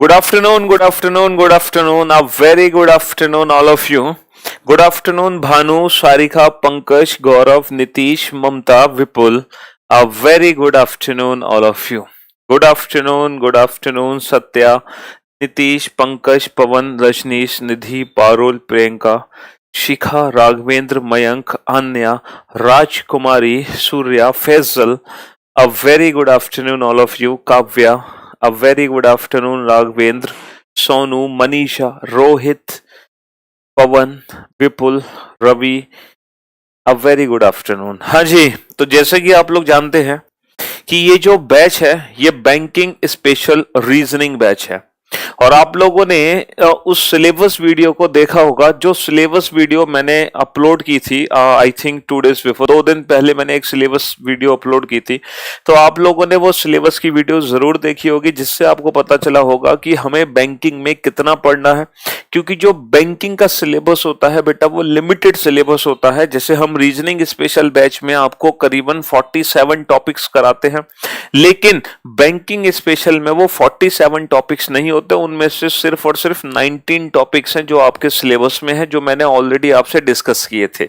Good afternoon, good afternoon, good afternoon. A very good afternoon, all of you. Good afternoon, Bhanu, Sarika, Pankaj, Gaurav, Nitish, Mamta, Vipul. A very good afternoon, all of you. Good afternoon, Satya, Nitish, Pankaj, Pawan, Rajneesh, Nidhi, Parul, Priyanka, Shikha, Raghavendra, Mayank, Anya, Rajkumari, Surya, Faisal. A very good afternoon, all of you. Kavya, a very good afternoon, Raghavendra, Sonu, Manisha, Rohit, Pawan, Vipul, Ravi, a very good afternoon. हाँ जी, तो जैसे कि आप लोग जानते हैं कि ये जो बैच है ये बैंकिंग स्पेशल रीजनिंग बैच है और आप लोगों ने उस सिलेबस वीडियो को देखा होगा जो सिलेबस वीडियो मैंने अपलोड की थी। आई थिंक 2 days बिफोर, 2 दिन पहले मैंने एक सिलेबस वीडियो अपलोड की थी। तो आप लोगों ने वो सिलेबस की वीडियो जरूर देखी होगी जिससे आपको पता चला होगा कि हमें बैंकिंग में कितना पढ़ना है, क्योंकि जो बैंकिंग का सिलेबस होता है बेटा वो लिमिटेड सिलेबस होता है। जैसे हम रीजनिंग स्पेशल बैच में आपको करीबन 47 टॉपिक्स कराते हैं, लेकिन बैंकिंग स्पेशल में वो 47 टॉपिक्स नहीं होते, उनमें से सिर्फ और सिर्फ 19 टॉपिक्स हैं जो आपके सिलेबस में है, जो मैंने ऑलरेडी आपसे डिस्कस किए थे।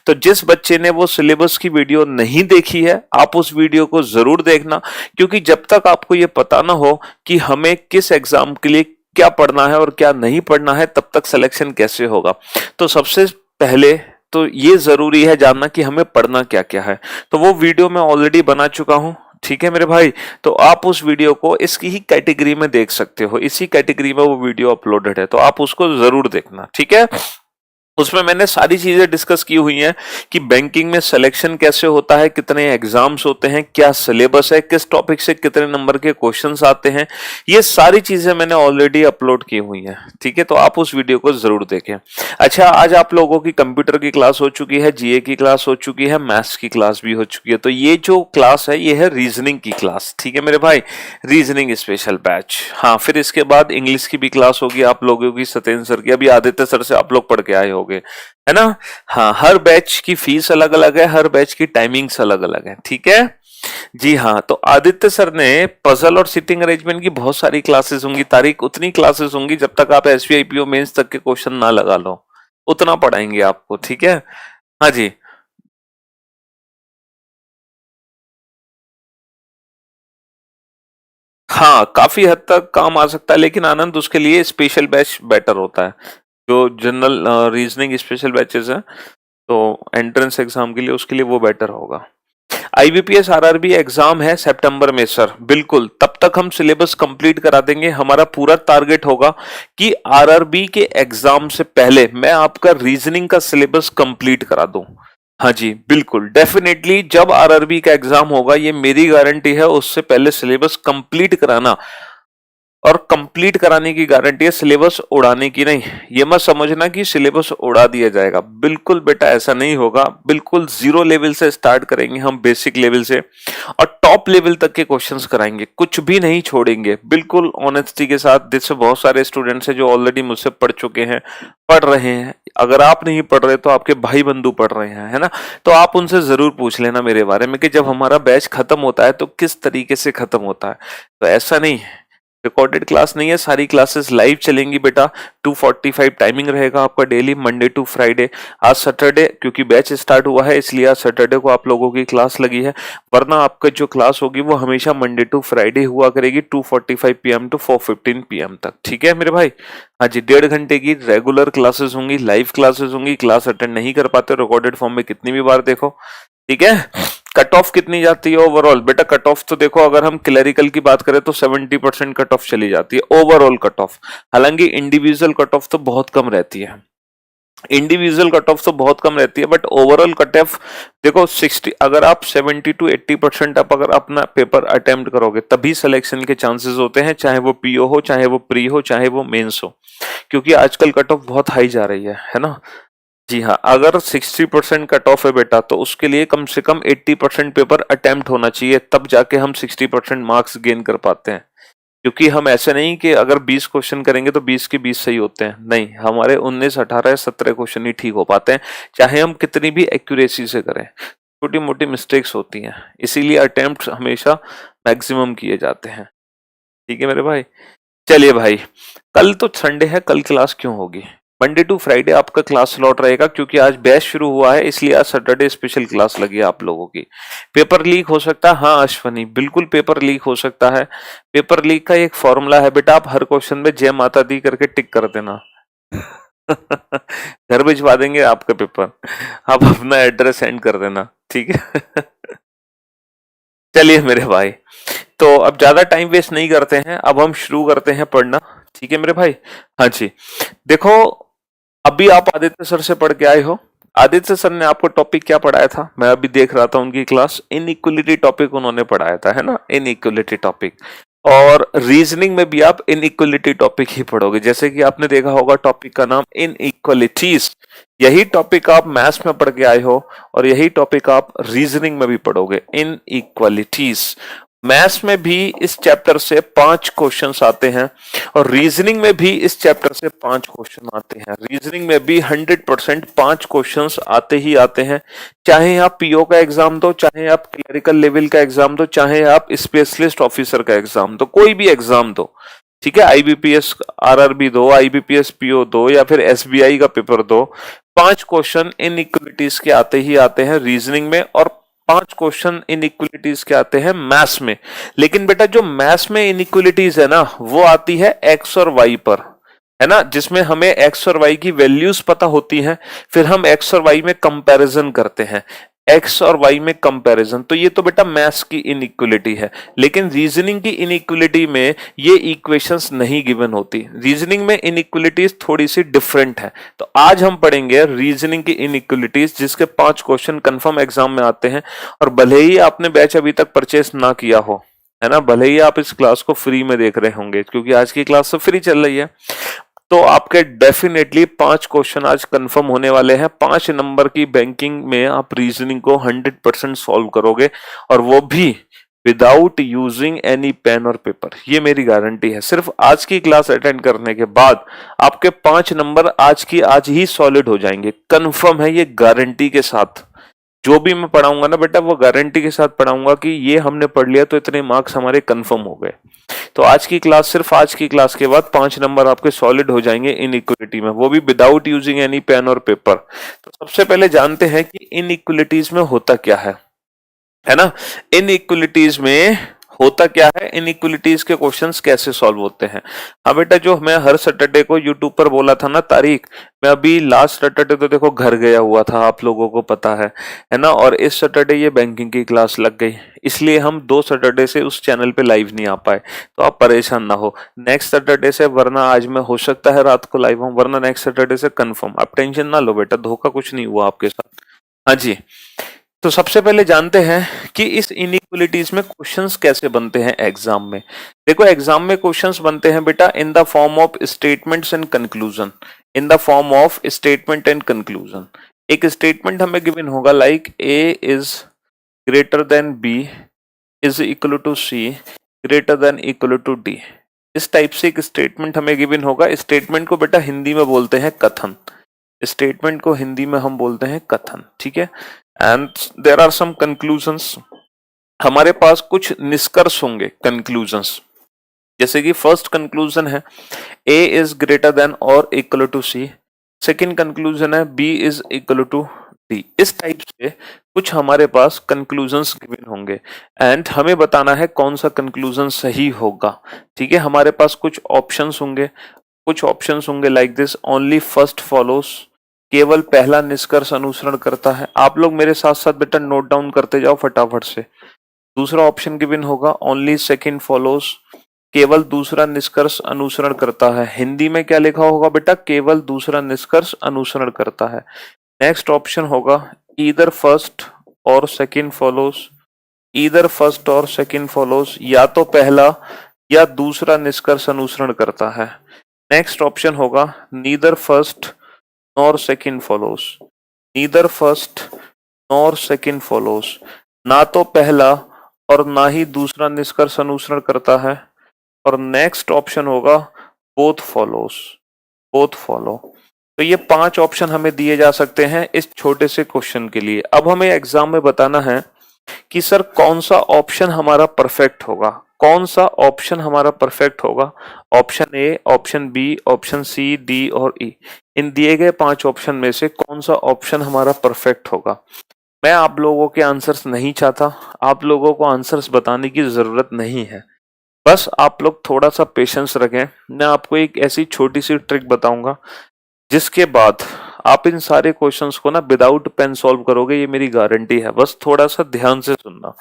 तो जिस बच्चे ने वो सिलेबस की वीडियो नहीं देखी है आप उस वीडियो को जरूर देखना, क्योंकि जब तक आपको ये पता ना हो कि हमें किस एग्जाम के लिए क्या पढ़ना है और क्या नहीं पढ़ना है तब तक सिलेक्शन कैसे होगा। तो सबसे पहले तो ये जरूरी है जानना कि हमें पढ़ना क्या क्या है। तो वो वीडियो मैं ऑलरेडी बना चुका हूं, ठीक है मेरे भाई। तो आप उस वीडियो को इसकी ही कैटेगरी में देख सकते हो, इसी कैटेगरी में वो वीडियो अपलोडेड है, तो आप उसको जरूर देखना, ठीक है। उसमें मैंने सारी चीजें डिस्कस की हुई हैं कि बैंकिंग में सिलेक्शन कैसे होता है, कितने एग्जाम्स होते हैं, क्या सिलेबस है, किस टॉपिक से कितने नंबर के क्वेश्चंस आते हैं, ये सारी चीजें मैंने ऑलरेडी अपलोड की हुई हैं, ठीक है। तो आप उस वीडियो को जरूर देखें। अच्छा, आज आप लोगों की कंप्यूटर की क्लास हो चुकी है, जीए की क्लास हो चुकी है, मैथ्स की क्लास भी हो चुकी है। तो ये जो क्लास है ये है रीजनिंग की क्लास, ठीक है मेरे भाई, रीजनिंग स्पेशल बैच। हाँ, फिर इसके बाद इंग्लिश की भी क्लास होगी आप लोगों की, सत्येंद्र सर की, अभी आदित्य सर से आप लोग पढ़ के आए होंगे, है ना। हाँ, हर बैच की फीस अलग अलग है, हर बैच की टाइमिंग्स अलग अलग है, ठीक है जी। हाँ, तो आदित्य सर ने पजल और सिटिंग अरेंजमेंट की बहुत सारी क्लासेस होंगी, तारीख उतनी क्लासेस होंगी जब तक आप एसबीआई पीओ मेंस तक के क्वेश्चन ना लगा लो, उतना पढ़ाएंगे आपको, ठीक है। हाँ जी। हाँ, काफी हद तक काम आ सकता है, लेकिन आनंद उसके लिए स्पेशल बैच बेटर होता है। जो जनरल रीजनिंग स्पेशल बैचेस हैं तो एंट्रेंस एग्जाम के लिए उसके लिए वो बेटर होगा। आईबीपीएस आरआरबी एग्जाम है सितंबर में सर, बिल्कुल तब तक हम सिलेबस कंप्लीट करा देंगे। हमारा पूरा टारगेट होगा कि आरआरबी के एग्जाम से पहले मैं आपका रीजनिंग का सिलेबस कंप्लीट करा दूं। हाँ जी, बिल्कुल डेफिनेटली जब आरआरबी का एग्जाम होगा ये मेरी गारंटी है, उससे पहले सिलेबस कंप्लीट कराना, और कंप्लीट कराने की गारंटी है, सिलेबस उड़ाने की नहीं। ये मत समझना कि सिलेबस उड़ा दिया जाएगा, बिल्कुल बेटा ऐसा नहीं होगा। बिल्कुल जीरो लेवल से स्टार्ट करेंगे हम, बेसिक लेवल से, और टॉप लेवल तक के क्वेश्चंस कराएंगे, कुछ भी नहीं छोड़ेंगे, बिल्कुल ऑनेस्टी के साथ। जैसे बहुत सारे स्टूडेंट्स हैं जो ऑलरेडी मुझसे पढ़ चुके हैं, पढ़ रहे हैं, अगर आप नहीं पढ़ रहे तो आपके भाई बंधु पढ़ रहे हैं, है ना। तो आप उनसे जरूर पूछ लेना मेरे बारे में कि जब हमारा बैच खत्म होता है तो किस तरीके से खत्म होता है। तो ऐसा नहीं है, रिकॉर्डेड क्लास नहीं है, सारी क्लासेस लाइव चलेंगी बेटा। 2:45 टाइमिंग रहेगा आपका डेली, मंडे टू फ्राइडे। आज सैटरडे क्योंकि बैच स्टार्ट हुआ है इसलिए आज सैटरडे को आप लोगों की क्लास लगी है, वरना आपका जो क्लास होगी वो हमेशा मंडे टू फ्राइडे हुआ करेगी, 2:45 PM to 4:15 PM तक, ठीक है मेरे भाई। हाँ जी, 1.5 घंटे की रेगुलर क्लासेस होंगी, लाइव क्लासेस होंगी। क्लास अटेंड नहीं कर पाते रिकॉर्डेड फॉर्म में कितनी भी बार देखो, ठीक है। कट ऑफ कितनी जाती है ओवरऑल बेटा? कट ऑफ तो देखो, अगर हम क्लरिकल की बात करें तो 70% कट ऑफ चली जाती है ओवरऑल कट ऑफ। हालांकि इंडिविजुअल कट ऑफ तो बहुत कम रहती है, इंडिविजुअल कट ऑफ तो बहुत कम रहती है, बट ओवरऑल कट ऑफ देखो 60, अगर आप 70 to 80% आप अगर अपना पेपर अटेम्प्ट करोगे तभी सिलेक्शन के चांसेस होते हैं, चाहे वो पीओ हो, चाहे वो प्री हो, चाहे वो मेंस हो, क्योंकि आजकल कट ऑफ बहुत हाई जा रही है ना। जी हाँ, अगर 60% कट ऑफ है बेटा तो उसके लिए कम से कम 80% पेपर अटेम्प्ट होना चाहिए, तब जाके हम 60% मार्क्स गेन कर पाते हैं। क्योंकि हम ऐसे नहीं कि अगर 20 क्वेश्चन करेंगे तो 20 के 20 सही होते हैं, नहीं, हमारे 19, 18, 17 क्वेश्चन ही ठीक हो पाते हैं, चाहे हम कितनी भी एक्यूरेसी से करें, छोटी मोटी मिस्टेक्स होती हैं, इसीलिए अटेम्प्ट हमेशा मैक्सिमम किए जाते हैं, ठीक है मेरे भाई। चलिए भाई, कल तो संडे है, कल क्लास क्यों होगी? मंडे टू फ्राइडे आपका क्लास स्लॉट रहेगा, क्योंकि आज बैच शुरू हुआ है, इसलिए आज सैटरडे स्पेशल क्लास लगी है आप लोगों की। पेपर लीक हो सकता है, हाँ अश्वनी, बिल्कुल पेपर लीक हो सकता है। पेपर लीक का एक फॉर्मूला है बेटा, आप हर क्वेश्चन में जय माता दी करके टिक कर देना। घर भिजवा देंगे आपका पेपर, आप अपना एड्रेस सेंड कर देना, ठीक है। चलिए मेरे भाई, तो अब ज्यादा टाइम वेस्ट नहीं करते हैं, अब हम शुरू करते हैं पढ़ना, ठीक है मेरे भाई। हाँ जी, देखो, अभी आप आदित्य सर से पढ़ के आए हो। आदित्य सर ने आपको टॉपिक क्या पढ़ाया था? मैं अभी देख रहा था उनकी क्लास, इनइक्वलिटी टॉपिक उन्होंने पढ़ाया था, है ना, इनइक्वलिटी टॉपिक। और रीजनिंग में भी आप इनइक्वलिटी टॉपिक ही पढ़ोगे, जैसे कि आपने देखा होगा टॉपिक का नाम इनइक्वलिटीज। यही टॉपिक आप मैथ्स में पढ़ के आए हो, और यही टॉपिक आप रीजनिंग में भी पढ़ोगे, इनइक्वलिटीज। मैथ्स में भी इस चैप्टर से 5 क्वेश्चंस आते हैं, और रीजनिंग में भी इस चैप्टर से 5 क्वेश्चन आते हैं। रीजनिंग में भी 100% 5 क्वेश्चंस आते ही आते हैं, चाहे आप पीओ का एग्जाम दो, चाहे आप क्लरिकल लेवल का एग्जाम दो, चाहे आप स्पेशलिस्ट ऑफिसर का एग्जाम दो, कोई भी एग्जाम दो, ठीक है। आईबीपीएस आरआरबी दो, आईबीपीएस पीओ दो, या फिर एसबीआई का पेपर दो, 5 क्वेश्चन इनइक्वलिटीज के आते ही आते हैं रीजनिंग में, और 5 क्वेश्चन इनइक्वलिटीज के आते हैं मैथ्स में। लेकिन बेटा जो मैथ्स में इनइक्वलिटीज है ना, वो आती है एक्स और वाई पर, है ना, जिसमें हमें एक्स और वाई की वैल्यूज पता होती हैं, फिर हम एक्स और वाई में कंपैरिजन करते हैं, एक्स और वाई में कंपैरिजन। तो ये तो बेटा मैथ्स की इनइक्वलिटी है। लेकिन रीजनिंग की इनइक्वलिटी में ये इक्वेशंस नहीं गिवन होती, रीजनिंग में इनइक्वलिटीज थोड़ी सी डिफरेंट है। तो आज हम पढ़ेंगे रीजनिंग की इनइक्वलिटीज, जिसके 5 क्वेश्चन कंफर्म एग्जाम में आते हैं। और भले ही आपने बैच अभी तक परचेस ना किया हो, है ना, भले ही आप इस क्लास को फ्री में देख रहे होंगे, क्योंकि आज की क्लास तो फ्री चल रही है, तो आपके डेफिनेटली 5 क्वेश्चन आज कंफर्म होने वाले हैं। 5 नंबर की बैंकिंग में आप रीजनिंग को 100% सॉल्व करोगे, और वो भी विदाउट यूजिंग एनी पेन और पेपर, ये मेरी गारंटी है। सिर्फ आज की क्लास अटेंड करने के बाद आपके 5 नंबर आज की आज ही सॉलिड हो जाएंगे, कंफर्म है ये, गारंटी के साथ। जो भी मैं पढ़ाऊंगा ना बेटा, वो गारंटी के साथ पढ़ाऊंगा कि ये हमने पढ़ लिया तो इतने मार्क्स हमारे कंफर्म हो गए। तो आज की क्लास, सिर्फ आज की क्लास के बाद 5 नंबर आपके सॉलिड हो जाएंगे इनइक्वलिटी में, वो भी विदाउट यूजिंग एनी पेन और पेपर। तो सबसे पहले जानते हैं कि इनइक्वलिटीज में होता क्या है ना, इनइक्वलिटीज में होता क्या है, इनइक्वलिटीज के क्वेश्चंस कैसे सॉल्व होते हैं। हाँ बेटा, जो मैं हर सैटरडे को यूट्यूब पर बोला था ना तारीख, मैं अभी लास्ट सैटरडे तो देखो घर गया हुआ था, आप लोगों को पता है ना, और इस सैटरडे ये बैंकिंग की क्लास लग गई, इसलिए हम 2 सैटरडे से उस चैनल पे लाइव नहीं आ पाए। तो आप परेशान ना हो, नेक्स्ट सैटरडे से, वरना आज मैं हो सकता है रात को लाइव हूँ, वरना नेक्स्ट सैटरडे से कंफर्म। आप टेंशन ना लो बेटा, धोखा कुछ नहीं हुआ आपके साथ। हाँ जी, तो सबसे पहले जानते हैं कि इस इनइक्वलिटीज में क्वेश्चंस कैसे बनते हैं एग्जाम में। देखो, एग्जाम में क्वेश्चंस बनते हैं बेटा in the form of statements and conclusion, in the form of statement and conclusion. एक स्टेटमेंट हमें गिवन होगा, like A is greater than B is equal to C greater than equal to D. इस type से एक statement हमें given होगा। Statement को बेटा हिंदी में बोलते हैं कथन, स्टेटमेंट को हिंदी में हम बोलते हैं कथन, ठीक है। And there are some conclusions, हमारे पास कुछ निष्कर्ष होंगे, कंक्लूजन्स। जैसे कि फर्स्ट कंक्लूजन है ए इज ग्रेटर देन और equal to C, second conclusion है B is equal to D. इस टाइप से कुछ हमारे पास कंक्लूजन्स गिवन होंगे, एंड हमें बताना है कौन सा कंक्लूजन सही होगा, ठीक है। हमारे पास कुछ ऑप्शंस होंगे, कुछ ऑप्शंस होंगे like this, only first follows, केवल पहला निष्कर्ष अनुसरण करता है। आप लोग मेरे साथ साथ बेटा नोट डाउन करते जाओ फटाफट से। दूसरा ऑप्शन गिवन होगा, ओनली सेकंड फॉलोस, केवल दूसरा निष्कर्ष अनुसरण करता है। हिंदी में क्या लिखा होगा बेटा, केवल दूसरा निष्कर्ष अनुसरण करता है। नेक्स्ट ऑप्शन होगा, ईदर फर्स्ट और सेकंड फॉलोस, ईदर फर्स्ट और सेकंड फॉलोस, या तो पहला या दूसरा निष्कर्ष अनुसरण करता है। नेक्स्ट ऑप्शन होगा, neither first nor second follows, neither first nor second follows, ना तो पहला और ना ही दूसरा निष्कर्ष अनुसरण करता है। और नेक्स्ट ऑप्शन होगा, बोथ फॉलोस, बोथ फॉलो। तो ये 5 ऑप्शन हमें दिए जा सकते हैं इस छोटे से क्वेश्चन के लिए। अब हमें एग्जाम में बताना है कि सर कौन सा ऑप्शन हमारा परफेक्ट होगा, कौन सा ऑप्शन हमारा परफेक्ट होगा? Option A, option B, option C, D और ई। इन दिए गए 5 ऑप्शन में से कौन सा ऑप्शन हमारा परफेक्ट होगा? मैं आप लोगों के आंसर्स नहीं चाहता, आप लोगों को आंसर्स बताने की जरूरत नहीं है, बस आप लोग थोड़ा सा पेशेंस रखें। मैं आपको एक ऐसी छोटी सी ट्रिक बताऊंगा जिसके बाद आप इन सारे क्वेश्चंस को ना विदाउट पेन सॉल्व करोगे, ये मेरी गारंटी है। बस थोड़ा सा ध्यान से सुनना।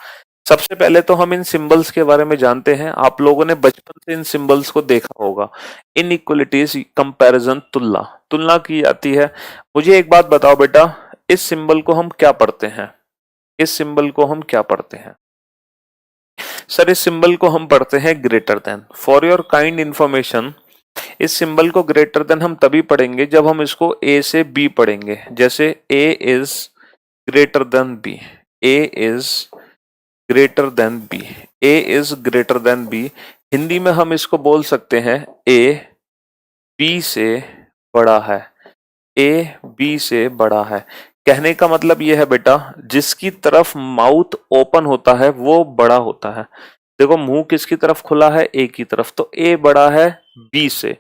सबसे पहले तो हम इन सिंबल्स के बारे में जानते हैं। आप लोगों ने बचपन से इन सिंबल्स को देखा होगा। इनइक्वलिटीज, कंपैरिजन, तुलना, तुलना की जाती है। मुझे एक बात बताओ बेटा, इस सिंबल को हम क्या पढ़ते हैं? इस सिंबल को हम क्या पढ़ते हैं? सर इस सिंबल को हम पढ़ते हैं greater than. For your kind information, इस सिंबल को ग्रेटर देन हम तभी पढ़ेंगे जब हम इसको ए से बी पढ़ेंगे। जैसे A is greater than B, A is greater than B, A is greater than B. Hindi में हम इसको बोल सकते हैं ए बी से बड़ा है, ए बी से बड़ा है। कहने का मतलब यह है बेटा, जिसकी तरफ माउथ ओपन होता है वो बड़ा होता है। देखो मुंह किसकी तरफ खुला है? ए की तरफ, तो ए बड़ा है बी से,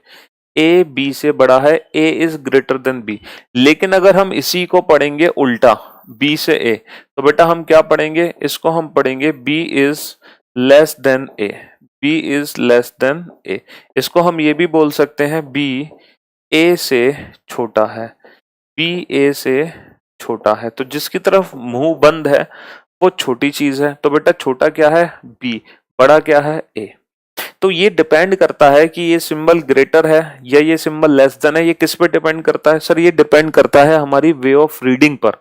ए बी से बड़ा है, A is greater than B. लेकिन अगर हम इसी को पढ़ेंगे उल्टा, बी से ए, तो बेटा हम क्या पढ़ेंगे? इसको हम पढ़ेंगे B is less than A, B is less than A. इसको हम ये भी बोल सकते हैं बी ए से छोटा है, बी ए से छोटा है। तो जिसकी तरफ मुंह बंद है वो छोटी चीज है, तो बेटा छोटा क्या है? बी, बड़ा क्या है? ए। तो ये डिपेंड करता है कि ये सिंबल ग्रेटर है या ये सिंबल लेस देन है। ये किस पे डिपेंड करता है? सर ये डिपेंड करता है हमारी वे ऑफ रीडिंग पर।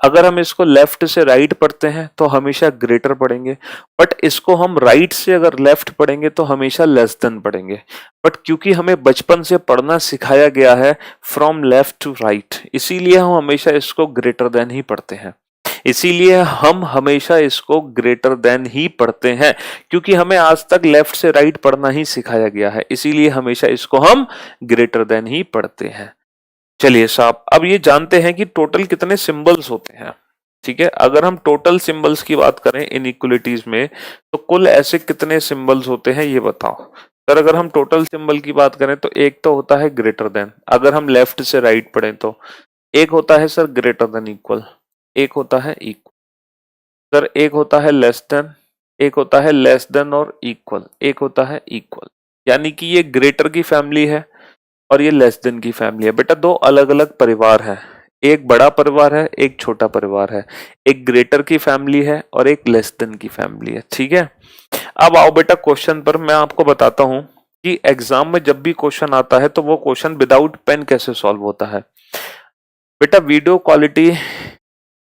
अगर हम इसको लेफ्ट से राइट पढ़ते हैं तो हमेशा ग्रेटर पढ़ेंगे, बट इसको हम राइट से अगर लेफ्ट पढ़ेंगे तो हमेशा लेस देन पढ़ेंगे। बट क्योंकि हमें बचपन से पढ़ना सिखाया गया है फ्रॉम लेफ्ट टू राइट, इसीलिए हम हमेशा इसको ग्रेटर देन ही पढ़ते हैं। इसीलिए हम हमेशा इसको ग्रेटर देन ही पढ़ते हैं, क्योंकि हमें आज तक लेफ्ट से राइट पढ़ना ही सिखाया गया है। इसीलिए हमेशा इसको हम ग्रेटर देन ही पढ़ते हैं। चलिए साहब, अब ये जानते हैं कि टोटल कितने सिंबल्स होते हैं। ठीक है, अगर हम टोटल सिंबल्स की बात करें इनइक्वलिटीज में, तो कुल ऐसे कितने सिंबल्स होते हैं ये बताओ। सर अगर हम टोटल सिंबल की बात करें तो एक तो होता है ग्रेटर देन, अगर हम लेफ्ट से राइट पढ़ें तो एक होता है सर ग्रेटर देन इक्वल, एक होता है इक्वल, सर एक होता है लेस देन, एक होता है लेस देन और इक्वल, एक होता है इक्वल। यानी कि ये ग्रेटर की फैमिली है और ये लेस देन की फैमिली है। बेटा दो अलग अलग परिवार है, एक बड़ा परिवार है, एक छोटा परिवार है, एक ग्रेटर की फैमिली है और एक लेस देन की फैमिली है। ठीक है, अब आओ बेटा क्वेश्चन पर। मैं आपको बताता हूं कि एग्जाम में जब भी क्वेश्चन आता है तो वो क्वेश्चन विदाउट पेन कैसे सॉल्व होता है। बेटा वीडियो क्वालिटी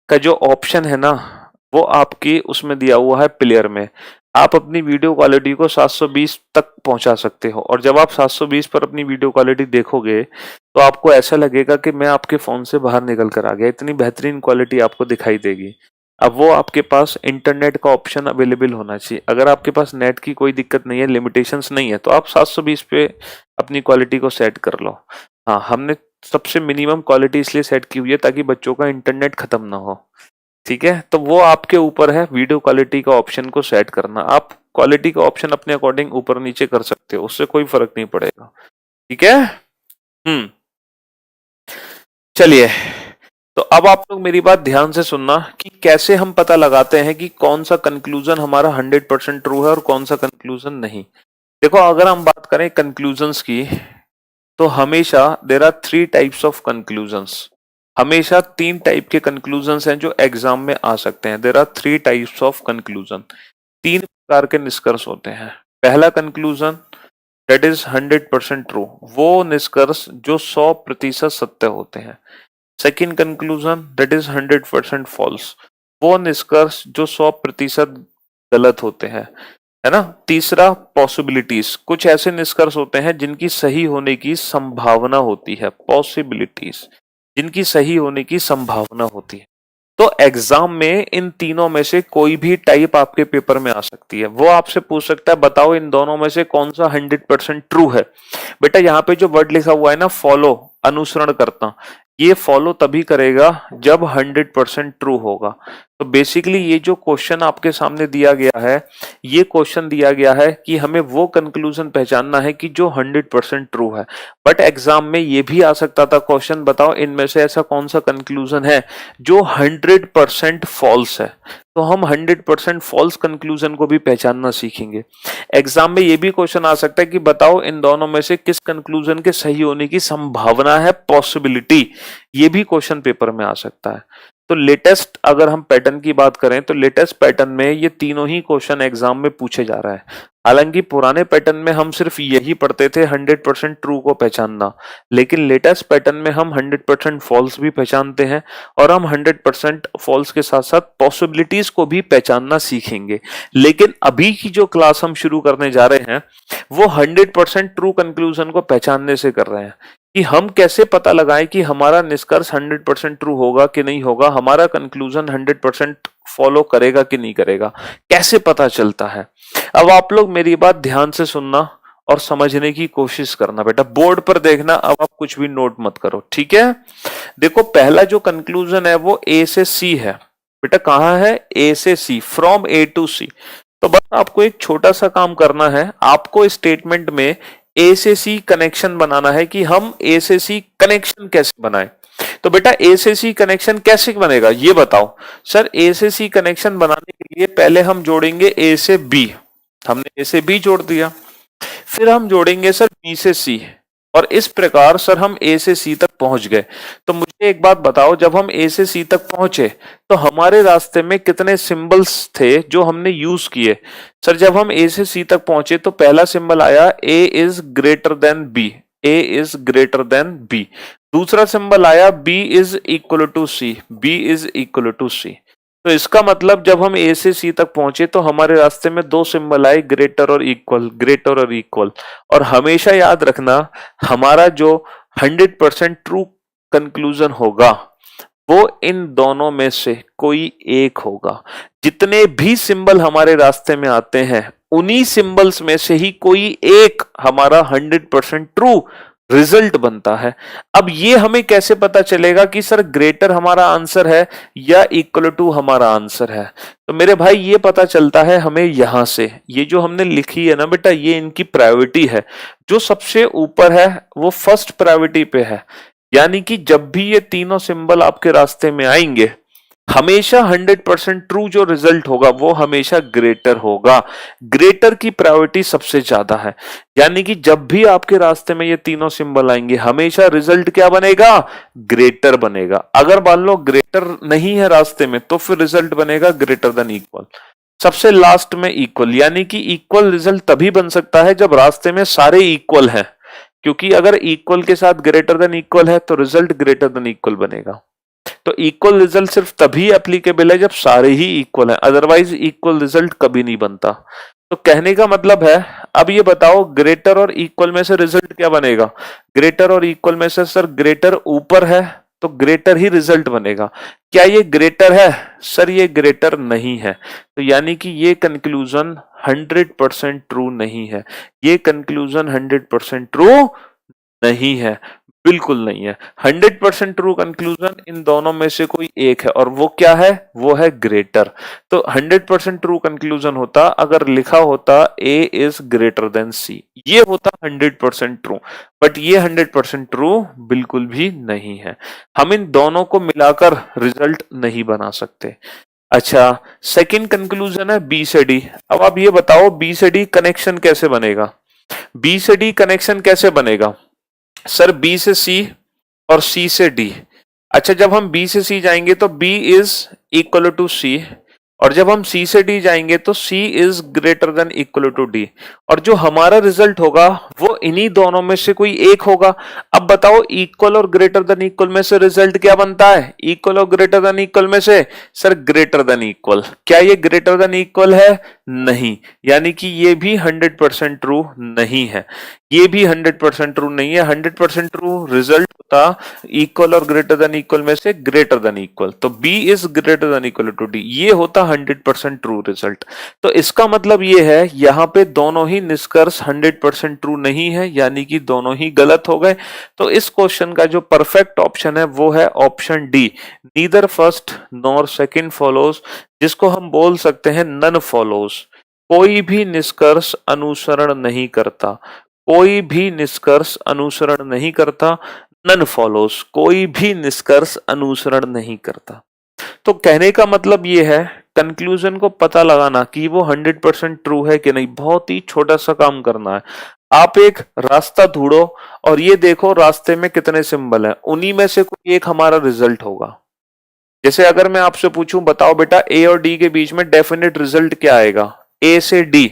का जो ऑप्शन है ना, वो आपकी उसमें दिया हुआ है प्लेयर में। आप अपनी वीडियो क्वालिटी को 720 तक पहुंचा सकते हो, और जब आप 720 पर अपनी वीडियो क्वालिटी देखोगे तो आपको ऐसा लगेगा कि मैं आपके फोन से बाहर निकल कर आ गया, इतनी बेहतरीन क्वालिटी आपको दिखाई देगी। अब वो आपके पास इंटरनेट का ऑप्शन अवेलेबल होना चाहिए। अगर आपके पास नेट की कोई दिक्कत नहीं है, लिमिटेशंस नहीं है, तो आप 720 पे अपनी क्वालिटी को सेट कर लो। हाँ, हमने सबसे मिनिमम क्वालिटी इसलिए सेट की हुई है ताकि बच्चों का इंटरनेट खत्म ना हो। ठीक है, तो वो आपके ऊपर है वीडियो क्वालिटी का ऑप्शन को सेट करना। आप क्वालिटी का ऑप्शन अपने अकॉर्डिंग ऊपर नीचे कर सकते हो, उससे कोई फर्क नहीं पड़ेगा। ठीक है, चलिए, तो अब आप लोग मेरी बात ध्यान से सुनना कि कैसे हम पता लगाते हैं कि कौन सा कंक्लूजन हमारा 100% ट्रू है और कौन सा कंक्लूजन नहीं। देखो अगर हम बात करें कंक्लूजन्स की, तो हमेशा there are 3 types of conclusions. हमेशा 3 टाइप के कंक्लूजन्स हैं जो एग्जाम में आ सकते हैं। There are 3 types of conclusion, 3 प्रकार के निष्कर्ष होते हैं। पहला कंक्लूजन दैट इज 100% ट्रू, वो निष्कर्ष जो 100% सत्य होते हैं। Second conclusion that is 100% false, वो निष्कर्ष जो 100% गलत होते हैं, है ना। तीसरा पॉसिबिलिटीज, कुछ ऐसे निष्कर्ष होते हैं जिनकी सही होने की संभावना होती है, पॉसिबिलिटीज जिनकी सही होने की संभावना होती है। तो एग्जाम में इन तीनों में से कोई भी टाइप आपके पेपर में आ सकती है। वो आपसे पूछ सकता है बताओ इन दोनों में से कौन सा 100% ट्रू है। बेटा यहाँ पे जो वर्ड लिखा हुआ है ना, फॉलो, अनुसरण करता, ये फॉलो तभी करेगा जब 100% ट्रू होगा। तो बेसिकली ये जो क्वेश्चन आपके सामने दिया गया है, ये क्वेश्चन दिया गया है कि हमें वो कंक्लूजन पहचानना है कि जो 100% ट्रू है। बट एग्जाम में ये भी आ सकता था क्वेश्चन, बताओ इनमें से ऐसा कौन सा कंक्लूजन है जो 100% फॉल्स है। तो हम 100% फॉल्स कंक्लूजन को भी पहचानना सीखेंगे। एग्जाम में ये भी क्वेश्चन आ सकता है कि बताओ इन दोनों में से किस कंक्लूजन के सही होने की संभावना है, पॉसिबिलिटी। ये भी क्वेश्चन पेपर में आ सकता है। तो लेटेस्ट अगर हम पैटर्न की बात करें तो लेटेस्ट पैटर्न में ये तीनों ही क्वेश्चन एग्जाम में पूछे जा रहा है। हालांकि पुराने पैटर्न में हम सिर्फ यही पढ़ते थे 100% ट्रू को पहचानना, लेकिन लेटेस्ट पैटर्न में हम 100% फॉल्स भी पहचानते हैं और हम 100% फॉल्स के साथ साथ पॉसिबिलिटीज को भी पहचानना सीखेंगे। लेकिन अभी की जो क्लास हम शुरू करने जा रहे हैं वो 100% ट्रू कंक्लूजन को पहचानने से कर रहे हैं कि हम कैसे पता लगाएं कि हमारा निष्कर्ष 100% ट्रू होगा कि नहीं होगा, हमारा कंक्लूजन 100% फॉलो करेगा कि नहीं करेगा, कैसे पता चलता है। अब आप लोग मेरी बात ध्यान से सुनना और समझने की कोशिश करना। बेटा बोर्ड पर देखना, अब आप कुछ भी नोट मत करो, ठीक है। देखो पहला जो कंक्लूजन है वो ए से सी है। बेटा कहाँ है? ए से सी, फ्रॉम ए टू सी। तो बस आपको एक छोटा सा काम करना है, आपको स्टेटमेंट में ए से सी कनेक्शन बनाना है कि हम ए से सी कनेक्शन कैसे बनाएं। तो बेटा ए से सी कनेक्शन कैसे बनेगा ये बताओ। सर ए से सी कनेक्शन बनाने के लिए पहले हम जोड़ेंगे ए से बी, हमने ए से बी जोड़ दिया, फिर हम जोड़ेंगे सर बी से सी, और इस प्रकार सर हम ए से सी तक पहुंच गए। तो मुझे एक बात बताओ, जब हम ए से सी तक पहुंचे तो हमारे रास्ते में कितने सिंबल्स थे जो हमने यूज किए? सर जब हम ए से सी तक पहुंचे तो पहला सिंबल आया A is greater than B, A is greater than B. दूसरा सिंबल आया B is equal to C, B is equal to C. तो इसका मतलब जब हम ए से सी तक पहुंचे तो हमारे रास्ते में दो सिंबल आए, ग्रेटर और इक्वल, ग्रेटर और इक्वल। और हमेशा याद रखना हमारा जो 100% ट्रू कंक्लूजन होगा वो इन दोनों में से कोई एक होगा। जितने भी सिंबल हमारे रास्ते में आते हैं उन्हीं सिंबल्स में से ही कोई एक हमारा 100% ट्रू रिजल्ट बनता है। अब ये हमें कैसे पता चलेगा कि सर ग्रेटर हमारा आंसर है या इक्वल टू हमारा आंसर है? तो मेरे भाई ये पता चलता है हमें यहां से, ये जो हमने लिखी है ना बेटा, ये इनकी प्रायोरिटी है। जो सबसे ऊपर है वो फर्स्ट प्रायोरिटी पे है, यानी कि जब भी ये तीनों सिंबल आपके रास्ते में आएंगे हमेशा 100% ट्रू जो रिजल्ट होगा वो हमेशा ग्रेटर होगा। ग्रेटर की प्रायोरिटी सबसे ज्यादा है, यानी कि जब भी आपके रास्ते में ये तीनों सिंबल आएंगे हमेशा रिजल्ट क्या बनेगा? ग्रेटर बनेगा। अगर मान लो ग्रेटर नहीं है रास्ते में तो फिर रिजल्ट बनेगा ग्रेटर देन इक्वल। सबसे लास्ट में इक्वल, यानी कि इक्वल रिजल्ट तभी बन सकता है जब रास्ते में सारे इक्वल हैं, क्योंकि अगर इक्वल के साथ ग्रेटर देन इक्वल है तो रिजल्ट ग्रेटर देन इक्वल बनेगा। तो इक्वल रिजल्ट सिर्फ तभी एप्लीकेबल है जब सारे ही इक्वल हैं, अदरवाइज इक्वल रिजल्ट कभी नहीं बनता। तो कहने का मतलब है, अब ये बताओ ग्रेटर और इक्वल में से रिजल्ट क्या बनेगा? ग्रेटर और इक्वल में से सर ग्रेटर ऊपर है तो ग्रेटर ही रिजल्ट बनेगा। क्या ये ग्रेटर है? सर ये ग्रेटर नहीं है। तो यानी कि ये कंक्लूजन 100% ट्रू नहीं है, ये कंक्लूजन 100% ट्रू नहीं है, बिल्कुल नहीं है। 100% ट्रू कंक्लूजन इन दोनों में से कोई एक है, और वो क्या है? वो है ग्रेटर। तो 100% ट्रू कंक्लूजन होता अगर लिखा होता A is greater then C, ये होता 100% ट्रू। बट ये 100% ट्रू बिल्कुल भी नहीं है। हम इन दोनों को मिलाकर रिजल्ट नहीं बना सकते। अच्छा, सेकंड कंक्लूजन है B से D। अब आप ये बताओ B से D कनेक्शन कैसे बनेगा? B से D कनेक्शन कैसे बनेगा? सर B से C और C से D। अच्छा, जब हम B से C जाएंगे तो B is equal to C, और जब हम C से D जाएंगे तो C is greater than equal to D, और जो हमारा रिजल्ट होगा वो इन्हीं दोनों में से कोई एक होगा। अब बताओ इक्वल और ग्रेटर देन इक्वल में से रिजल्ट क्या बनता है? इक्वल और ग्रेटर देन इक्वल में से सर ग्रेटर देन इक्वल। क्या ये ग्रेटर देन इक्वल है? नहीं, यानी कि ये भी 100% ट्रू नहीं है, ये भी 100% ट्रू नहीं है। 100% ट्रू रिजल्ट होता इक्वल और ग्रेटर देन इक्वल में से ग्रेटर देन इक्वल। तो B is greater than equal to D, ये होता 100% ट्रू रिजल्ट। तो इसका मतलब ये है यहाँ पे दोनों ही निष्कर्ष 100% ट्रू नहीं है, यानी कि दोनों ही गलत हो गए। तो इस क्वेश्चन का जो परफेक्ट ऑप्शन है वो है option D, neither first nor second follows, जिसको हम बोल सकते हैं नन फॉलोज। कोई भी निष्कर्ष अनुसरण नहीं करता, कोई भी निष्कर्ष अनुसरण नहीं करता, नन फॉलोज, कोई भी निष्कर्ष अनुसरण नहीं करता। तो कहने का मतलब ये है, कंक्लूजन को पता लगाना कि वो 100% ट्रू है कि नहीं, बहुत ही छोटा सा काम करना है। आप एक रास्ता ढूंढो और ये देखो रास्ते में कितने सिंबल हैं, उन्हीं में से कोई एक हमारा रिजल्ट होगा। जैसे अगर मैं आपसे पूछूं बताओ बेटा ए और डी के बीच में डेफिनेट रिजल्ट क्या आएगा, ए से डी,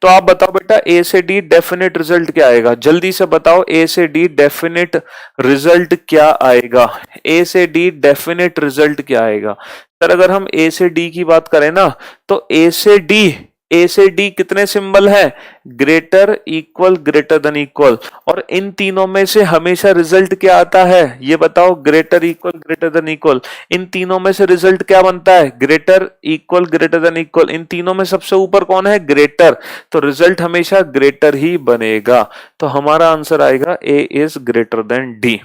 तो आप बताओ बेटा ए से डी डेफिनेट रिजल्ट क्या आएगा, जल्दी से बताओ ए से डी डेफिनेट रिजल्ट क्या आएगा, ए से डी डेफिनेट रिजल्ट क्या आएगा। सर अगर हम ए से डी की बात करें ना, तो ए से डी कितने सिंबल है, greater equal greater than equal, और इन तीनों में से हमेशा रिजल्ट क्या आता है, ये बताओ, greater equal greater than equal. इन तीनों में से रिजल्ट क्या बनता है, greater equal greater than equal. इन तीनों में सबसे ऊपर कौन है, ग्रेटर, तो रिजल्ट हमेशा ग्रेटर ही बनेगा। तो हमारा आंसर आएगा ए इज ग्रेटर देन डी।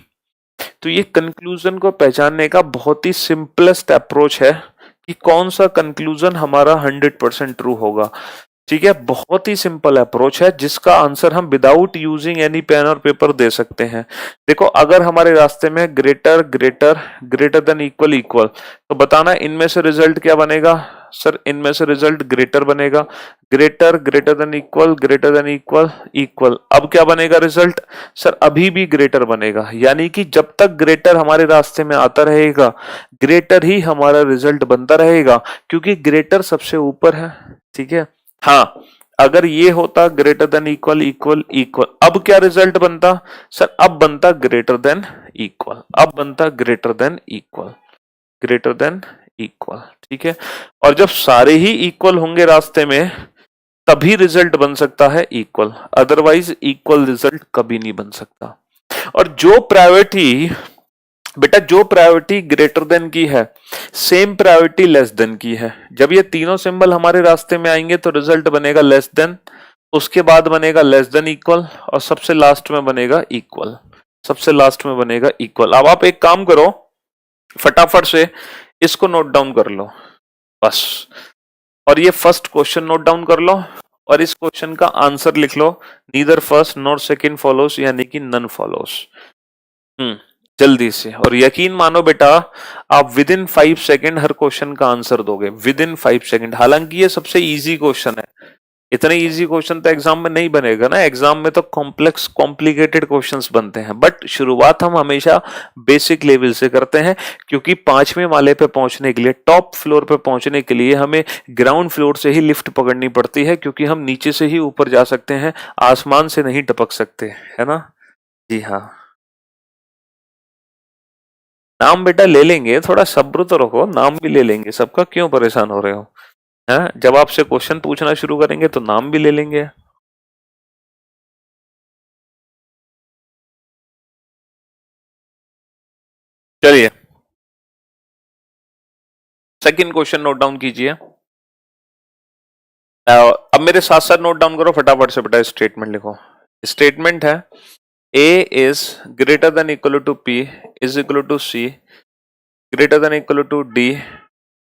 तो ये कंक्लूजन को पहचानने का बहुत ही सिंपलेस्ट अप्रोच है कि कौन सा कंक्लूजन हमारा 100% ट्रू होगा। ठीक है, बहुत ही सिंपल अप्रोच है जिसका आंसर हम विदाउट यूजिंग एनी पेन और पेपर दे सकते हैं। देखो अगर हमारे रास्ते में greater greater greater than equal equal, तो बताना इनमें से रिजल्ट क्या बनेगा, सर इनमें से रिजल्ट ग्रेटर बनेगा, greater greater than equal greater than equal equal, अब क्या बनेगा रिजल्ट, सर अभी भी ग्रेटर बनेगा। यानी कि जब तक ग्रेटर हमारे रास्ते में आता रहेगा, ग्रेटर ही हमारा रिजल्ट बनता रहेगा, क्योंकि ग्रेटर सबसे ऊपर है। ठीक है, हाँ अगर ये होता greater than equal equal equal, अब क्या रिजल्ट बनता, सर अब बनता ग्रेटर देन इक्वल, अब बनता greater than equal, greater than equal. ठीक है, और जब सारे ही इक्वल होंगे रास्ते में तभी रिजल्ट बन सकता है इक्वल, अदरवाइज इक्वल रिजल्ट कभी नहीं बन सकता। और जो प्रायोरिटी बेटा, जो प्रायोरिटी ग्रेटर देन की है सेम प्रायोरिटी लेस देन की है। जब ये तीनों सिंबल हमारे रास्ते में आएंगे तो रिजल्ट बनेगा लेस देन, उसके बाद बनेगा लेस देन इक्वल, और सबसे लास्ट में बनेगा इक्वल, सबसे लास्ट में बनेगा इक्वल। अब आप एक काम करो, फटाफट से इसको नोट डाउन कर लो बस, और ये फर्स्ट क्वेश्चन नोट डाउन कर लो और इस क्वेश्चन का आंसर लिख लो, neither first nor second follows, यानी कि नन फॉलोस। जल्दी से, और यकीन मानो बेटा आप with in 5 second her question का आंसर दोगे, विद इन 5 सेकेंड। हालांकि ये सबसे इजी क्वेश्चन है, इतने इजी क्वेश्चन तो एग्जाम में नहीं बनेगा ना, एग्जाम में तो कॉम्प्लेक्स कॉम्प्लिकेटेड क्वेश्चंस बनते हैं। बट शुरुआत हम हमेशा बेसिक लेवल से करते हैं, क्योंकि 5वें माले पे पहुंचने के लिए, टॉप फ्लोर पे पहुंचने के लिए हमें ग्राउंड फ्लोर से ही लिफ्ट पकड़नी पड़ती है, क्योंकि हम नीचे से ही ऊपर जा सकते हैं, आसमान से नहीं टपक सकते, है ना। जी हाँ, नाम बेटा ले लेंगे, थोड़ा सब्र तो रखो, नाम भी ले लेंगे सबका, क्यों परेशान हो रहे हो। हाँ, जब आपसे क्वेश्चन पूछना शुरू करेंगे तो नाम भी ले लेंगे। चलिए सेकंड क्वेश्चन नोट डाउन कीजिए। अब मेरे साथ साथ नोट डाउन करो फटाफट से बेटा, स्टेटमेंट लिखो। स्टेटमेंट है A is greater than equal to P is equal to C greater than equal to D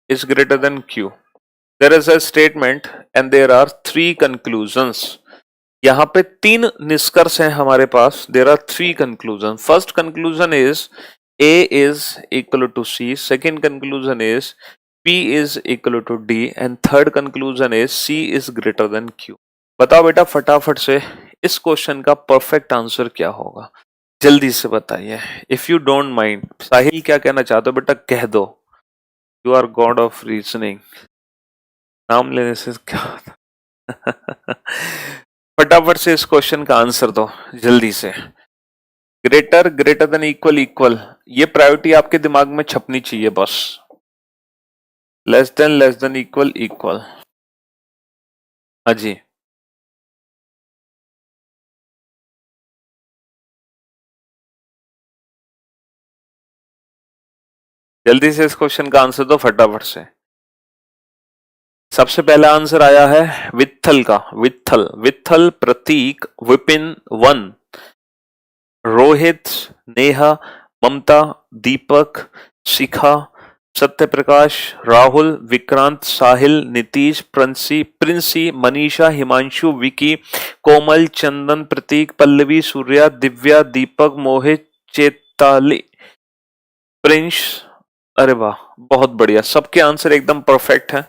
is greater than Q. There is a statement and there are 3 conclusions. यहाँ पे 3 निष्कर्ष हैं हमारे पास। There are 3 conclusions. First conclusion is A is equal to C. Second conclusion is P is equal to D and third conclusion is C is greater than Q. बताओ बेटा फटाफट से इस क्वेश्चन का परफेक्ट आंसर क्या होगा, जल्दी से बताइए। If you don't mind, Sahil क्या कहना चाहते हो बेटा, कह दो। You are god of reasoning, नाम लेने से क्या होता फटाफट से इस क्वेश्चन का आंसर दो जल्दी से। Greater greater than equal equal, ये प्रायोरिटी आपके दिमाग में छपनी चाहिए बस। लेस देन इक्वल इक्वल, हाँ जी, जल्दी से इस क्वेश्चन का आंसर दो फटाफट से। सबसे पहला आंसर आया है वित्थल का, वित्थल, वित्थल, प्रतीक, विपिन, वन, रोहित, नेहा, ममता, दीपक, शिखा, सत्य प्रकाश, राहुल, विक्रांत, साहिल, नीतीश, प्रिंसी, प्रिंसी, मनीषा, हिमांशु, विकी, कोमल, चंदन, प्रतीक, पल्लवी, सूर्या, दिव्या, दीपक, मोहित, चेताली, प्रिंस। अरे वाह, बहुत बढ़िया, सबके आंसर एकदम परफेक्ट हैं।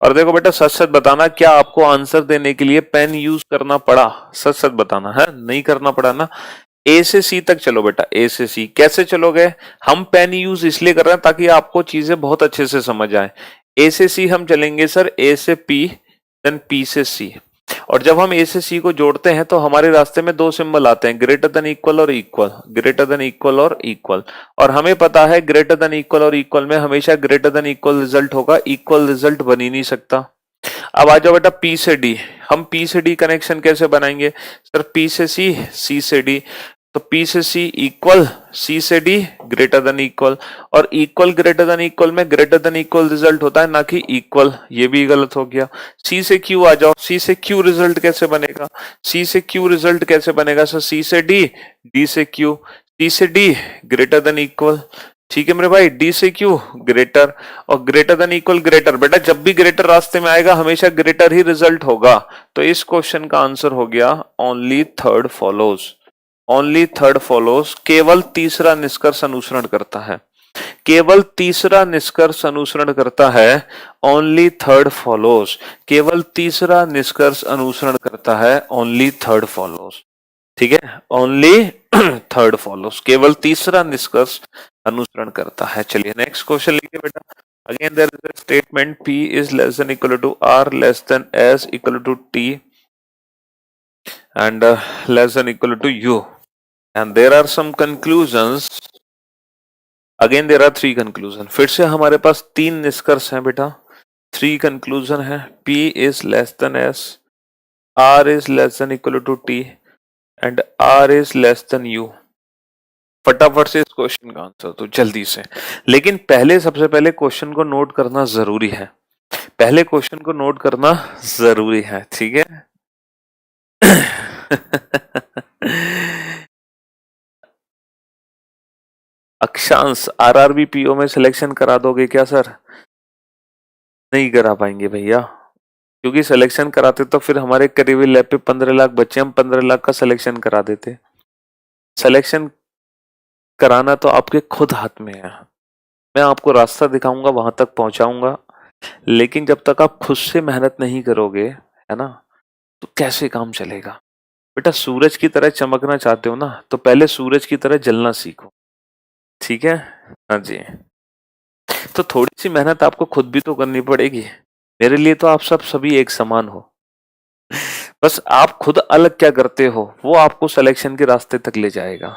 और देखो बेटा, सच सच बताना, क्या आपको आंसर देने के लिए पेन यूज करना पड़ा? सच सच बताना है, नहीं करना पड़ा ना? ए से सी तक चलो बेटा, ए से सी कैसे चलोगे? हम पेन यूज इसलिए कर रहे हैं ताकि आपको चीजें बहुत अच्छे से समझ आए। ए से सी हम चलेंगे सर, ए से पी, देन पी से सी। और जब हम ए से सी को जोड़ते हैं तो हमारे रास्ते में दो सिंबल आते हैं, ग्रेटर देन इक्वल और इक्वल, ग्रेटर देन इक्वल और इक्वल। और हमें पता है ग्रेटर देन इक्वल और इक्वल में हमेशा ग्रेटर देन इक्वल रिजल्ट होगा, इक्वल रिजल्ट बन ही नहीं सकता। अब आ जाओ बेटा पी से डी। हम पी से डी कनेक्शन कैसे बनाएंगे सर? पी से सी, सी से डी। तो P से C इक्वल, C से D ग्रेटर देन इक्वल, और इक्वल ग्रेटर देन इक्वल में ग्रेटर देन इक्वल रिजल्ट होता है, ना कि इक्वल। ये भी गलत हो गया। C से Q आ जाओ, C से Q रिजल्ट कैसे बनेगा? C से Q रिजल्ट कैसे बनेगा सर? C से D, D से Q, C से D ग्रेटर देन इक्वल, ठीक है मेरे भाई, D से Q ग्रेटर, और ग्रेटर देन इक्वल ग्रेटर। बेटा जब भी ग्रेटर रास्ते में आएगा हमेशा ग्रेटर ही रिजल्ट होगा। तो इस क्वेश्चन का आंसर हो गया only third follows, only third follows. केवल तीसरा निष्कर्ष अनुसरण करता है, केवल तीसरा निष्कर्ष अनुसरण करता है, ओनली थर्ड फॉलोज। केवल तीसरा निष्कर्ष अनुसरण करता है, ओनली थर्ड फॉलोज, ठीक है, ओनली थर्ड फॉलोज, केवल तीसरा निष्कर्ष अनुसरण करता है। चलिए नेक्स्ट क्वेश्चन लिखिए बेटा। Again there is a statement P is less than equal to R less than S equal to T and less than equal to U, and there are some conclusions. Again there are three conclusion। फिर से हमारे पास तीन निष्कर्ष हैं बेटा, three conclusion है। P is less than S, R is less than equal to T and R is less than U। फटाफट से इस क्वेश्चन का आंसर तो जल्दी से, लेकिन पहले सबसे पहले क्वेश्चन को नोट करना जरूरी है, पहले क्वेश्चन को नोट करना जरूरी है, ठीक है। अक्षांश, आरआरबी पीओ में सिलेक्शन करा दोगे क्या सर? नहीं करा पाएंगे भैया, क्योंकि सिलेक्शन कराते तो फिर हमारे करीबी लैब पे 15 लाख बच्चे, हम 15 लाख का सिलेक्शन करा देते। सिलेक्शन कराना तो आपके खुद हाथ में है, मैं आपको रास्ता दिखाऊंगा, वहां तक पहुंचाऊंगा, लेकिन जब तक आप खुद से मेहनत नहीं करोगे, है ना, तो कैसे काम चलेगा? बेटा सूरज की तरह चमकना चाहते हो ना, तो पहले सूरज की तरह जलना सीखो, ठीक है। हाँ जी, तो थोड़ी सी मेहनत आपको खुद भी तो करनी पड़ेगी। मेरे लिए तो आप सब सभी एक समान हो, बस आप खुद अलग क्या करते हो वो आपको सिलेक्शन के रास्ते तक ले जाएगा।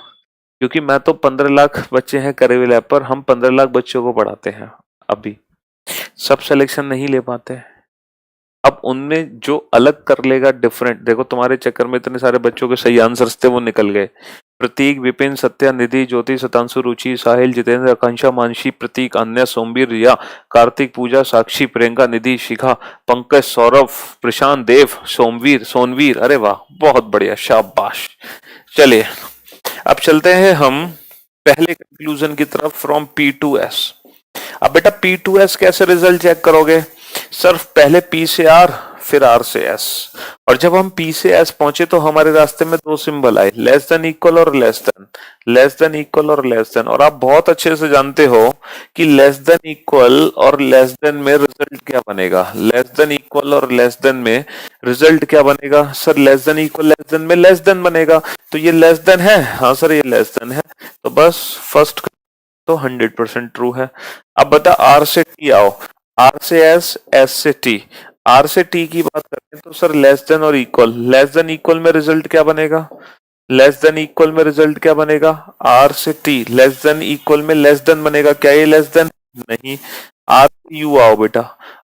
क्योंकि मैं तो 15 लाख बच्चे हैं करेविल ऐप पर, हम 15 लाख बच्चों को पढ़ाते हैं, अभी सब सिलेक्शन नहीं ले पाते। अब उनमें जो अलग कर लेगा डिफरेंट, देखो तुम्हारे चक्कर में इतने सारे बच्चों के सही आंसर्स थे वो निकल गए। प्रतीक, विपिन, सत्या, निधि, ज्योति, शतांशु, रुचि, साहिल, जितेंद्र, आकांक्षा, मानसी, प्रतीक, अन्य, सोमवीर, रिया, कार्तिक, पूजा, साक्षी, प्रियंका, निधि, शिखा, पंकज, सौरभ, प्रशांत, देव, सोमवीर, सोनवीर। अरे वाह, बहुत बढ़िया, शाबाश। चलिए अब चलते हैं हम पहले कंक्लूजन की तरफ, फ्रॉम P to S। अब बेटा P to S कैसे रिजल्ट चेक करोगे सर? पहले P से R, फिर R से S, और जब हम P से S पहुंचे तो हमारे रास्ते में दो सिंबल आए, लेस देन इक्वल और less then, less than equal और लेस देन। और आप बहुत अच्छे से जानते हो कि लेस देन इक्वल और लेस देन में रिजल्ट क्या बनेगा? लेस देन इक्वल और लेस देन में रिजल्ट क्या बनेगा sir? Less than equal less than में लेस देन बनेगा। तो ये लेस देन है, हाँ सर ये लेस देन है, तो बस फर्स्ट तो 100% ट्रू है। अब बता R से T आओ, R से S, S से T। R से T की बात करें तो सर लेस देन और इक्वल, लेस देन इक्वल में रिजल्ट क्या बनेगा? लेस देन इक्वल में रिजल्ट क्या बनेगा? R से T, लेस देन इक्वल में लेस देन बनेगा, क्या ये लेस देन? नहीं। R से U आओ बेटा,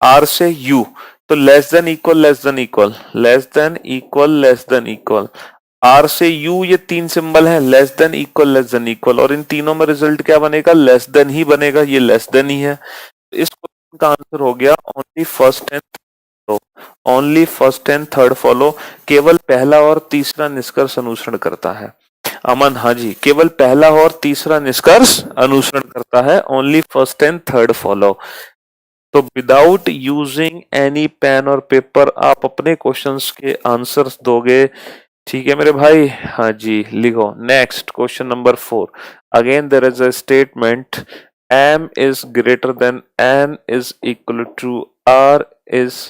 R से U, तो less than equal less than equal, less than equal less than equal. R से U ये तीन सिंबल है, less than equal less than equal, और इन तीनों में रिजल्ट क्या बनेगा? लेस देन ही बनेगा, ये लेस देन ही है। तो इस क्वेश्चन का आंसर हो गया only first and only first and third follow, केवल पहला और तीसरा निष्कर्ष अनुसरण करता है। अमन, हाँ जी, केवल पहला और तीसरा निष्कर्ष अनुसरण करता है, only first and third follow. तो विदाउट यूजिंग एनी पेन और पेपर आप अपने क्वेश्चंस के आंसर्स दोगे, ठीक है मेरे भाई? हाँ जी, लिखो next question number 4। Again there is a statement, m is greater than n is equal to r is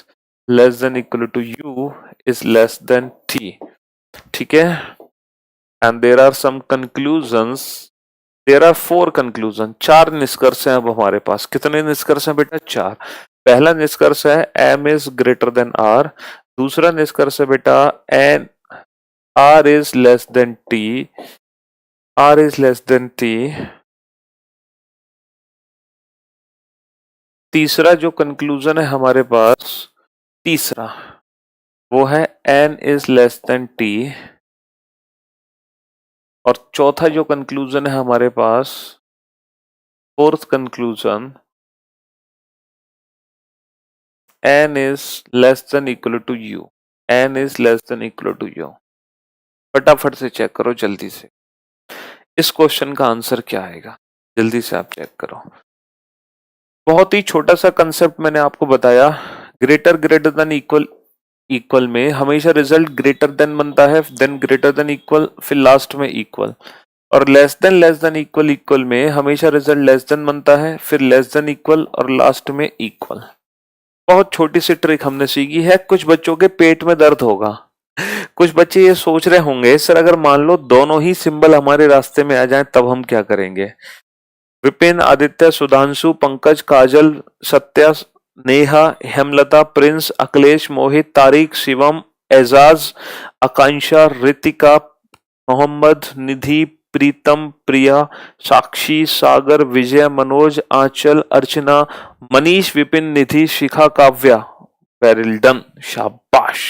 less than equal to u is less than t, ठीक है? And there are some conclusions, there are 4 conclusion, 4 निष्कर्ष हैं अब हमारे पास। कितने निष्कर्ष हैं बेटा? 4। पहला निष्कर्ष है m is greater than r, दूसरा निष्कर्ष है बेटा n r is less than t, r is less than t, तीसरा जो कंक्लूजन है हमारे पास, तीसरा वो है n is less than t, और चौथा जो कंक्लूजन है हमारे पास, fourth conclusion, n is less than equal to u, n is less than equal to u। फटाफट से चेक करो जल्दी से, इस क्वेश्चन का आंसर क्या आएगा, जल्दी से आप चेक करो। बहुत ही छोटा सा कंसेप्ट मैंने आपको बताया, greater greater than equal, equal में हमेशा रिजल्ट ग्रेटर देन बनता है, देन ग्रेटर देन इक्वल, फिर लास्ट में इक्वल, और लेस देन इक्वल, इक्वल में हमेशा रिजल्ट लेस देन बनता है, फिर लेस देन इक्वल और लास्ट में इक्वल। बहुत छोटी सी ट्रिक हमने सीखी है। कुछ बच्चों के पेट में दर्द होगा, कुछ बच्चे ये सोच रहे होंगे सर अगर मान लो दोनों ही सिंबल हमारे रास्ते में आ जाएं तब हम क्या करेंगे? विपिन, आदित्य, सुधांशु, पंकज, काजल, सत्या, नेहा, हेमलता, प्रिंस, अखिलेश, मोहित, तारिक, शिवम, एजाज, आकांक्षा, रितिका, मोहम्मद, निधि, प्रीतम, प्रिया, साक्षी, सागर, विजय, मनोज, आंचल, अर्चना, मनीष, विपिन, निधि, शिखा, काव्या, वेल डन, शाबाश।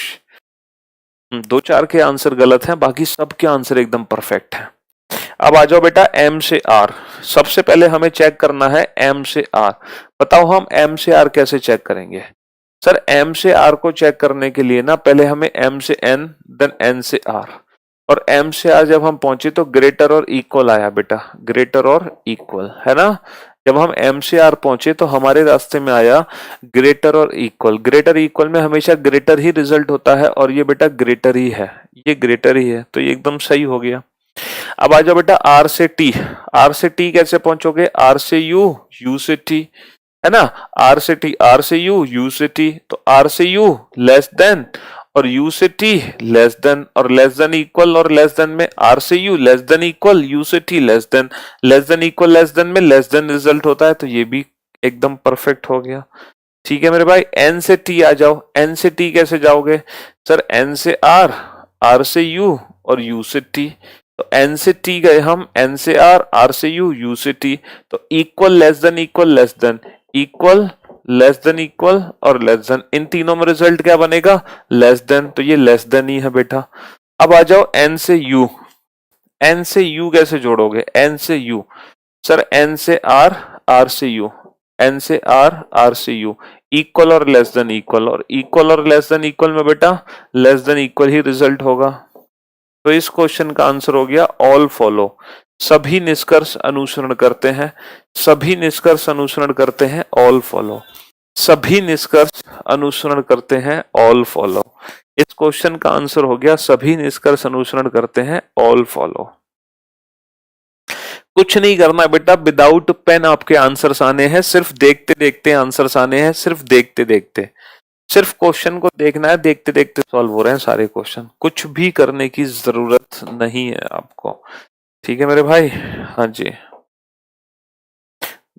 2-4 के आंसर गलत हैं, बाकी सबके आंसर एकदम परफेक्ट हैं। अब आ जाओ बेटा एम से आर। सबसे पहले हमें चेक करना है एम से आर। बताओ हम एम से आर कैसे चेक करेंगे? सर एम से आर को चेक करने के लिए ना पहले हमें एम से एन, देन एन से आर, और एम से आर जब हम पहुंचे तो ग्रेटर और इक्वल आया बेटा, ग्रेटर और इक्वल, है ना? जब हम एम से आर पहुंचे तो हमारे रास्ते में आया ग्रेटर और इक्वल। ग्रेटर इक्वल में हमेशा ग्रेटर ही रिजल्ट होता है, और ये बेटा ग्रेटर ही है, ये ग्रेटर ही है, तो ये एकदम सही हो गया। अब आ जाओ बेटा आर से टी। आर से टी कैसे पहुंचोगे? आर से यू, यू से टी, है ना? आर से टी, आर से यू, यू से टी, तो आर से यू लेस देन, और यू से टी लेस देन, और लेस देन इक्वल, और लेस देन में आर से U less than equal, U से T less than equal, less than में लेस देन रिजल्ट होता है, तो ये भी एकदम परफेक्ट हो गया। ठीक है मेरे भाई, एन से टी आ जाओ। एन से टी कैसे जाओगे? सर एन से आर, आर से यू और यू से टी, तो एन से टी गए हम, एन से आर से यू, यू से टी, तो equal less than equal less than, equal less than equal और लेस देन, इन तीनों में रिजल्ट क्या बनेगा? लेस देन, तो ये लेस देन ही है बेटा। अब आ जाओ एन से यू। एन से यू कैसे जोड़ोगे? एन से यू, सर एन से आर, आर से यू, एन से आर से यू, इक्वल और लेस देन इक्वल, और इक्वल और लेस देन इक्वल में बेटा लेस देन इक्वल ही रिजल्ट होगा। तो इस क्वेश्चन का आंसर हो गया ऑल फॉलो, सभी निष्कर्ष अनुसरण करते हैं, सभी निष्कर्ष अनुसरण करते हैं, ऑल फॉलो, सभी निष्कर्ष अनुसरण करते हैं, ऑल फॉलो। इस क्वेश्चन का आंसर हो गया सभी निष्कर्ष अनुसरण करते हैं, ऑल फॉलो। कुछ नहीं करना बेटा, विदाउट पेन आपके आंसर्स आने हैं, सिर्फ देखते देखते आंसर्स आने हैं, सिर्फ देखते देखते, सिर्फ क्वेश्चन को देखना है, देखते देखते सॉल्व हो रहे हैं सारे क्वेश्चन, कुछ भी करने की जरूरत नहीं है आपको। ठीक है मेरे भाई? हाँ जी,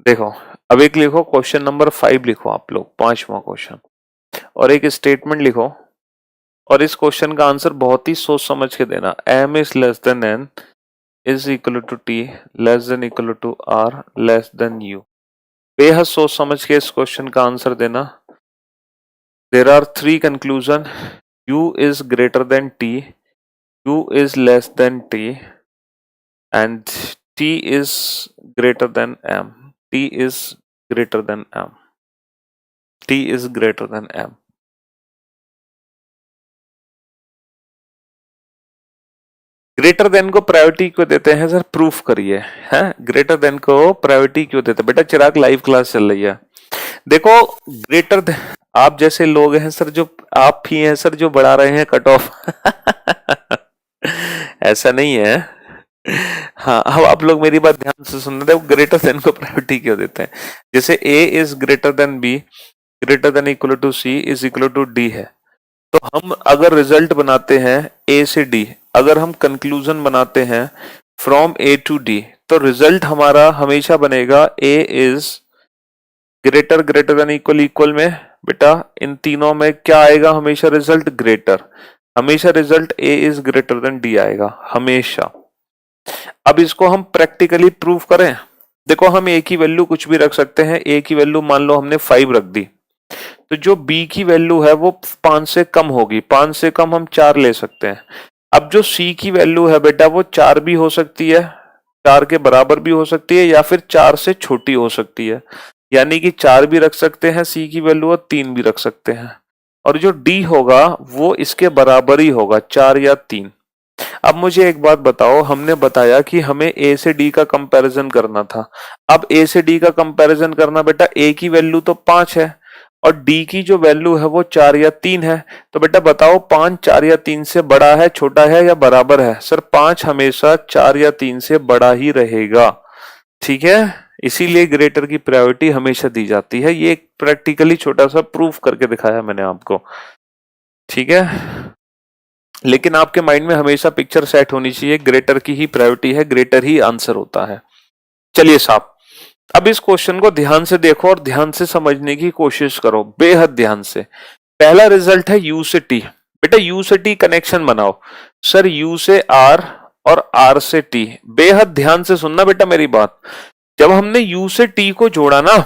देखो अब एक लिखो क्वेश्चन नंबर 5 लिखो आप लोग, 5वां क्वेश्चन, और एक स्टेटमेंट लिखो, और इस क्वेश्चन का आंसर बहुत ही सोच समझ के देना। m is less than n is equal to t less than equal to r less than u। बेहद सोच समझ के इस क्वेश्चन का आंसर देना। There are 3 conclusion, u is greater than t, u is less than t, and t is greater than m, t is greater than m, t is greater than m। Greater than को priority क्यों देते हैं sir, proof करिए। हैं, greater than को priority क्यों देते हैं? बेटा चिराग लाइव क्लास चल रही है, देखो ग्रेटर देन, आप जैसे लोग हैं सर जो, आप ही हैं सर जो बढ़ा रहे हैं कट ऑफ ऐसा नहीं है। हाँ, अब आप लोग मेरी बात ध्यान से सुन रहे हो, ग्रेटर देन को प्रायोरिटी क्यों देते हैं? जैसे A is greater than B, greater than equal to C is equal to D है, तो हम अगर रिजल्ट बनाते हैं ए से डी, अगर हम कंक्लूजन बनाते हैं फ्रॉम ए टू डी, तो रिजल्ट हमारा हमेशा बनेगा A is greater greater than equal equal में। बेटा इन तीनों में क्या आएगा हमेशा रिजल्ट? ग्रेटर। हमेशा result A is greater than D आएगा हमेशा। अब इसको हम प्रैक्टिकली प्रूव करें। देखो हम ए की वैल्यू कुछ भी रख सकते हैं, ए की वैल्यू मान लो हमने 5 रख दी, तो जो बी की वैल्यू है वो 5 से कम होगी, 5 से कम हम 4 ले सकते हैं। अब जो सी की वैल्यू है बेटा वो 4 भी हो सकती है, 4 के बराबर भी हो सकती है, या फिर 4 से छोटी हो सकती है, यानी कि 4 भी रख सकते हैं सी की वैल्यू और 3 भी रख सकते हैं, और जो डी होगा वो इसके बराबर ही होगा, 4 या 3। अब मुझे एक बात बताओ, हमने बताया कि हमें ए से डी का कंपैरिजन करना था। अब ए से डी का कंपैरिजन करना, बेटा ए की वैल्यू तो 5 है और डी की जो वैल्यू है वो 4 या 3 है, तो बेटा बताओ 5 4 या 3 से बड़ा है, छोटा है या बराबर है? सर 5 हमेशा 4 या 3 से बड़ा ही रहेगा, ठीक है, इसीलिए ग्रेटर की प्रायोरिटी हमेशा दी जाती है। ये प्रैक्टिकली छोटा सा प्रूफ करके दिखाया मैंने आपको, ठीक है, लेकिन आपके माइंड में हमेशा पिक्चर सेट होनी चाहिए, ग्रेटर की ही प्रायोरिटी है, ग्रेटर ही आंसर होता है। चलिए साहब, अब इस क्वेश्चन को ध्यान से देखो और ध्यान से समझने की कोशिश करो, बेहद ध्यान से। पहला रिजल्ट है यू से टी। बेटा यू से टी कनेक्शन बनाओ। सर यू से आर और आर से टी। बेहद ध्यान से सुनना बेटा मेरी बात। जब हमने यू से टी को जोड़ा ना,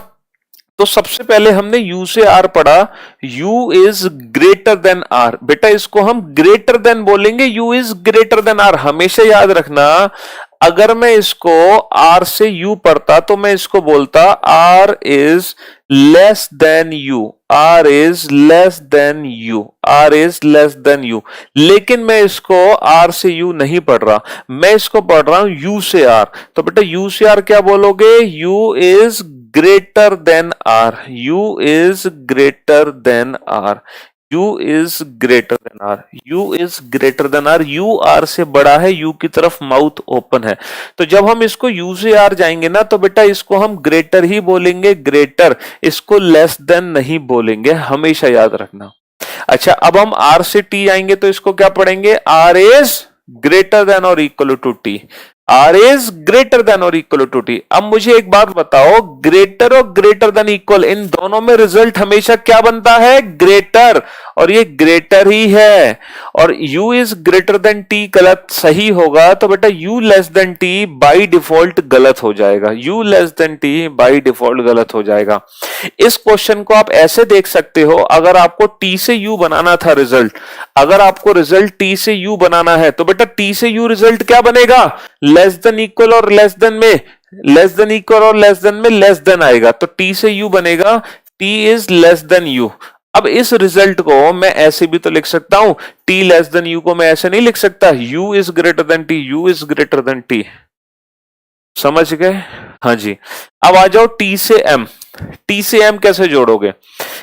तो सबसे पहले हमने u से r पढ़ा, u is greater than r। बेटा इसको हम ग्रेटर देन बोलेंगे, u is greater than r। हमेशा याद रखना, अगर मैं इसको r से u पढ़ता तो मैं इसको बोलता r is less than u, r is less than u, r is less than u। लेकिन मैं इसको r से u नहीं पढ़ रहा, मैं इसको पढ़ रहा हूं u से r। तो बेटा u से r क्या बोलोगे? u is greater than R, u is greater than R, u is greater than R, u is greater than R. u r से बड़ा है, u की तरफ माउथ ओपन है, तो जब हम इसको u से r जाएंगे ना, तो बेटा इसको हम ग्रेटर ही बोलेंगे, ग्रेटर, इसको लेस देन नहीं बोलेंगे, हमेशा याद रखना। अच्छा अब हम r से t आएंगे तो इसको क्या पढ़ेंगे? r इज ग्रेटर देन और equal to t, r is greater than और इक्वल टू t। अब मुझे एक बात बताओ, ग्रेटर और ग्रेटर देन इक्वल, इन दोनों में रिजल्ट हमेशा क्या बनता है? ग्रेटर, और ये ग्रेटर ही है। और u is greater than t गलत सही होगा, तो बेटा u less than t by default गलत हो जाएगा, u less than t by default गलत हो जाएगा। इस क्वेश्चन को आप ऐसे देख सकते हो, अगर आपको t से u बनाना था रिजल्ट, अगर आपको रिजल्ट t से u बनाना है, तो बेटा t से u रिजल्ट क्या बनेगा? लेस देन इक्वल और लेस देन में, लेस देन इक्वल और लेस देन में लेस देन आएगा, तो t से u बनेगा t is less than u। अब इस रिजल्ट को मैं ऐसे भी तो लिख सकता हूं, t लेस देन u को मैं ऐसे नहीं लिख सकता, u is greater than t, u is greater than t। समझ गए? हाँ जी। अब आ जाओ t से m। t से m कैसे जोड़ोगे?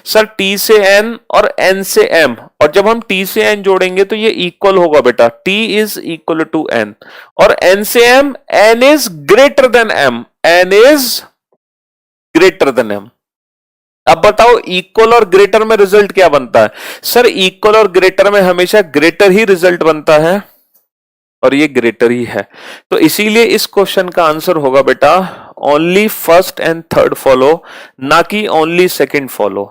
सर t से n और n से m, और जब हम t से n जोड़ेंगे तो ये इक्वल होगा बेटा, t is equal to n, और n से m, n is greater than m, n is greater than m। अब बताओ इक्वल और ग्रेटर में रिजल्ट क्या बनता है? सर इक्वल और ग्रेटर में हमेशा ग्रेटर ही रिजल्ट बनता है, और ये ग्रेटर ही है, तो इसीलिए इस क्वेश्चन का आंसर होगा बेटा only first and third follow, ना कि ओनली सेकंड फॉलो।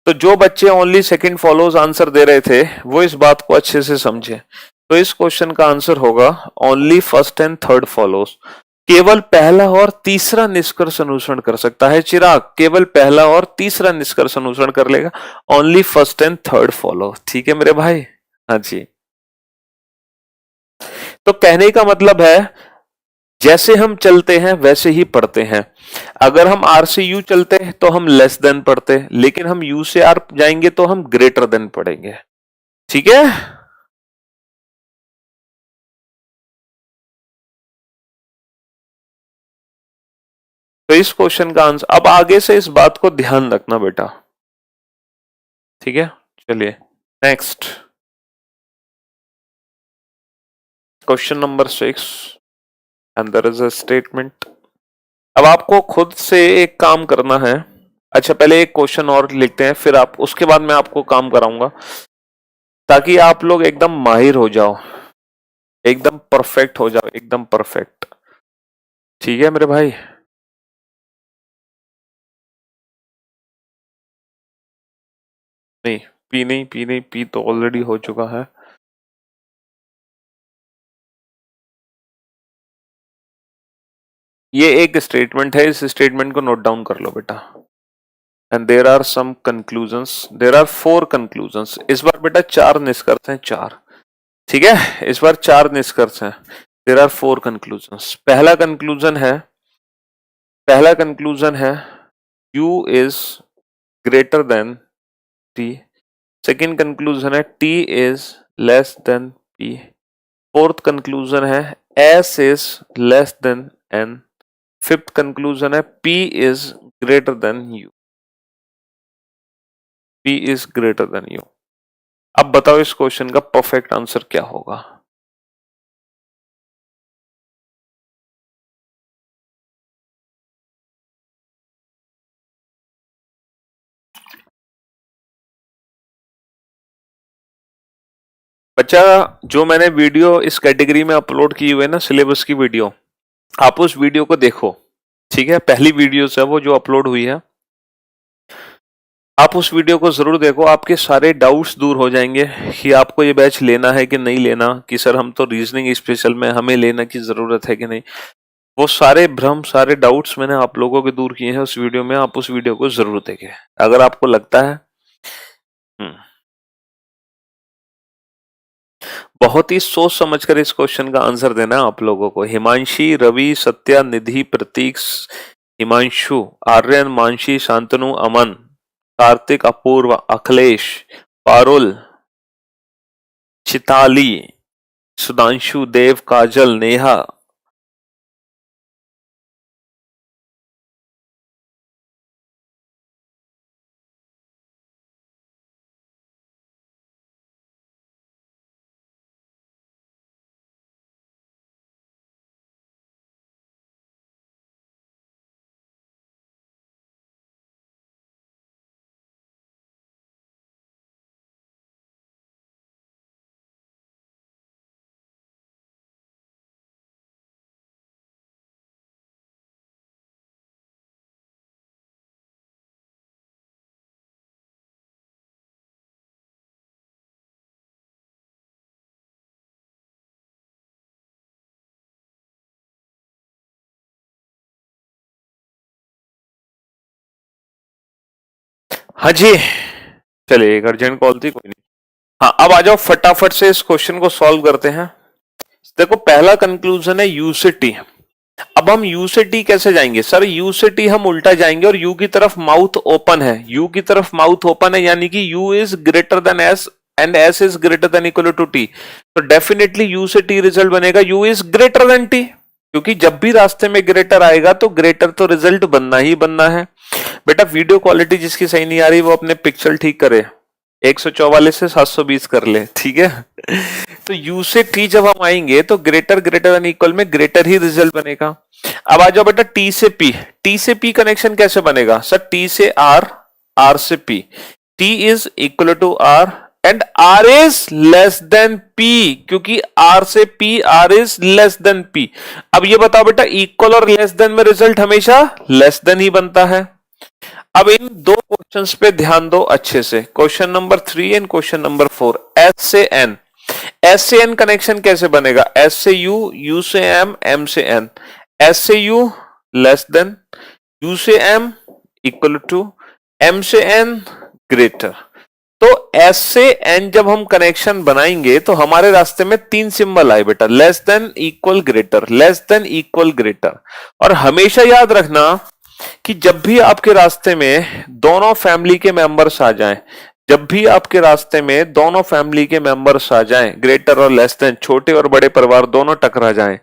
तो जो बच्चे ओनली सेकंड फॉलोज आंसर दे रहे थे वो इस बात को अच्छे से समझे, तो इस क्वेश्चन का आंसर होगा only first and third follows. केवल पहला और तीसरा निष्कर्ष अनुसरण कर सकता है चिराग, केवल पहला और तीसरा निष्कर्ष अनुसरण कर लेगा, only first and third follow. ठीक है मेरे भाई? हाँ जी। तो कहने का मतलब है जैसे हम चलते हैं वैसे ही पढ़ते हैं। अगर हम आर से यू चलते हैं तो हम लेस देन पढ़ते हैं, लेकिन हम यू से आर जाएंगे तो हम ग्रेटर देन पढ़ेंगे। ठीक है? तो इस क्वेश्चन का आंसर, अब आगे से इस बात को ध्यान रखना बेटा, ठीक है। चलिए next, question number 6 and there is a statement. अब आपको खुद से एक काम करना है। अच्छा, पहले एक क्वेश्चन और लिखते हैं, फिर आप उसके बाद मैं आपको काम कराऊंगा, ताकि आप लोग एकदम माहिर हो जाओ, एकदम परफेक्ट हो जाओ, एकदम परफेक्ट। ठीक है मेरे भाई। नहीं, नहीं, पी तो ऑलरेडी हो चुका है। ये एक स्टेटमेंट है, इस स्टेटमेंट को नोट डाउन कर लो बेटा। And there are some conclusions, there are 4 conclusions. इस बार बेटा 4 निष्कर्ष हैं, 4। ठीक है, इस बार 4 निष्कर्ष हैं। There are 4 conclusions. पहला कंक्लूजन है U is greater than T। Second conclusion है T is less than P। Fourth conclusion है S is less than N। Fifth conclusion है P is greater than U। P is greater than U। अब बताओ इस question का perfect answer क्या होगा। बच्चा, जो मैंने वीडियो इस कैटेगरी में अपलोड की हुई है ना, सिलेबस की वीडियो, आप उस वीडियो को देखो। ठीक है, पहली वीडियो है वो जो अपलोड हुई है, आप उस वीडियो को जरूर देखो। आपके सारे डाउट्स दूर हो जाएंगे कि आपको ये बैच लेना है कि नहीं लेना, कि सर हम तो रीजनिंग स्पेशल में, हमें लेना की जरूरत है कि नहीं। वो सारे भ्रम, सारे डाउट्स मैंने आप लोगों के दूर किए हैं उस वीडियो में। आप उस वीडियो को जरूर देखें अगर आपको लगता है। बहुत ही सोच समझकर इस क्वेश्चन का आंसर देना है आप लोगों को। हिमांशी, रवि, सत्या, निधि, प्रतीक, हिमांशु, आर्यन, मानसी, शांतनु, अमन, कार्तिक, अपूर्व, अखिलेश, पारुल, चिताली, सुधांशु, देव, काजल, नेहा। हाँ जी, चलिए, एक अर्जेंट कॉल थी, कोई नहीं। हाँ, अब आ जाओ, फटाफट से इस क्वेश्चन को सॉल्व करते हैं। देखो, पहला कंक्लूजन है यू से टी। अब हम यू से टी कैसे जाएंगे सर? यू से टी हम उल्टा जाएंगे और यू की तरफ माउथ ओपन है। यू की तरफ माउथ ओपन है, यानी कि U is greater than S and S is greater than equal to T. तो डेफिनेटली यू से टी रिजल्ट बनेगा U is greater than T, क्योंकि जब भी रास्ते में ग्रेटर आएगा तो ग्रेटर तो रिजल्ट बनना ही बनना है। बेटा, वीडियो क्वालिटी जिसकी सही नहीं आ रही वो अपने पिक्सल ठीक करे, 144 से 720 कर ले, ठीक है। तो यू से टी जब हम आएंगे तो ग्रेटर ग्रेटर देन इक्वल में ग्रेटर ही रिजल्ट बनेगा। अब आ जाओ बेटा टी से पी। टी से पी कनेक्शन कैसे बनेगा सर? टी से आर, आर से P. T is equal to R and R is less than P, क्योंकि आर से P, R is less than P. अब ये बताओ बेटा, इक्वल और लेस देन में रिजल्ट हमेशा लेस देन ही बनता है। अब इन दो क्वेश्चंस पे ध्यान दो अच्छे से, question number 3 and question number 4। S से एन, एस से एन कनेक्शन कैसे बनेगा? एस से यू, यू से एम से एन। एस से यू लेस देन, यू से एम इक्वल टू, एम से एन ग्रेटर। तो एस से एन जब हम कनेक्शन बनाएंगे तो हमारे रास्ते में 3 सिंबल आए बेटा, less than, equal, greater, less than, equal, greater. और हमेशा याद रखना कि जब भी आपके रास्ते में दोनों फैमिली के मेंबर्स आ जाएं, जब भी आपके रास्ते में दोनों फैमिली के मेंबर्स आ जाएं, ग्रेटर और लेस देन, छोटे और बड़े परिवार दोनों टकरा जाएं,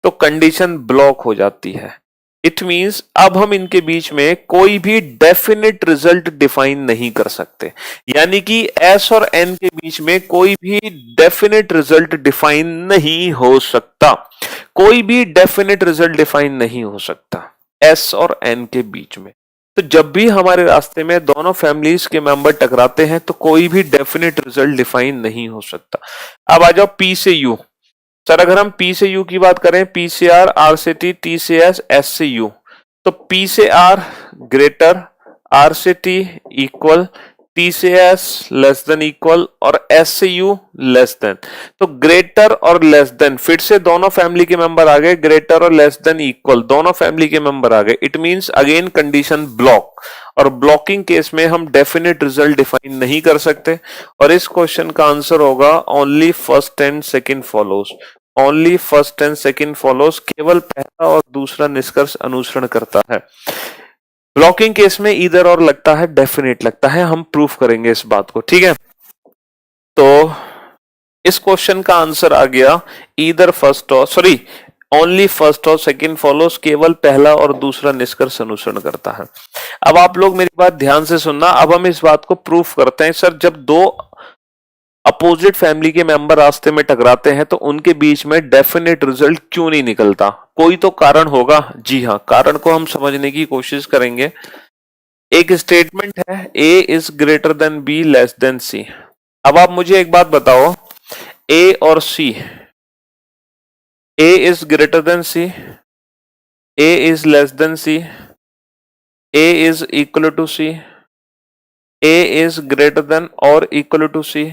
तो कंडीशन ब्लॉक हो जाती है। इट मींस अब हम इनके बीच में कोई भी डेफिनेट रिजल्ट डिफाइन नहीं कर सकते, यानी कि एस और एन के बीच में कोई भी डेफिनेट रिजल्ट डिफाइन नहीं हो सकता, कोई भी डेफिनेट रिजल्ट डिफाइन नहीं हो सकता एस और एन के बीच में। तो जब भी हमारे रास्ते में दोनों फैमिलीज के मेंबर टकराते हैं तो कोई भी डेफिनेट रिजल्ट डिफाइन नहीं हो सकता। अब आ जाओ पी से यू। सर अगर हम पी से यू की बात करें, पी से आर, आर से टी, टी से एस, एस से यू, तो पी से आर ग्रेटर, आर से टी इक्वल, टी से एस लेस देन इक्वल और एस से यू लेस देन। तो ग्रेटर और लेस देन, फिर से दोनों फैमिली के मेंबर आ गए, ग्रेटर और लेस देन इक्वल दोनों फैमिली के मेंबर आ गए। It means again condition block, और ब्लॉकिंग केस में हम डेफिनेट रिजल्ट डिफाइन नहीं कर सकते। और इस क्वेश्चन का आंसर होगा only first and second follows, only first and second follows, केवल पहला और दूसरा निष्कर्ष अनुसरण करता है। ब्लॉकिंग केस में इधर और लगता है, डेफिनेट लगता है, हम प्रूफ करेंगे इस बात को, ठीक है। तो इस क्वेश्चन का आंसर आ गया इधर फर्स्ट और सॉरी ओनली फर्स्ट और सेकंड फॉलोज, केवल पहला और दूसरा निष्कर्ष अनुसरण करता है। अब आप लोग मेरी बात ध्यान से सुनना, अब हम इस बात को प्रूफ करते हैं। सर जब दो अपोजिट फैमिली के मेंबर रास्ते में टकराते हैं तो उनके बीच में डेफिनेट रिजल्ट क्यों नहीं निकलता, कोई तो कारण होगा। जी हाँ, कारण को हम समझने की कोशिश करेंगे। एक स्टेटमेंट है A is greater than B less than C. अब आप मुझे एक बात बताओ, ए और C, A is greater than C, A is less than C, A is equal to C, A is greater than और equal to C,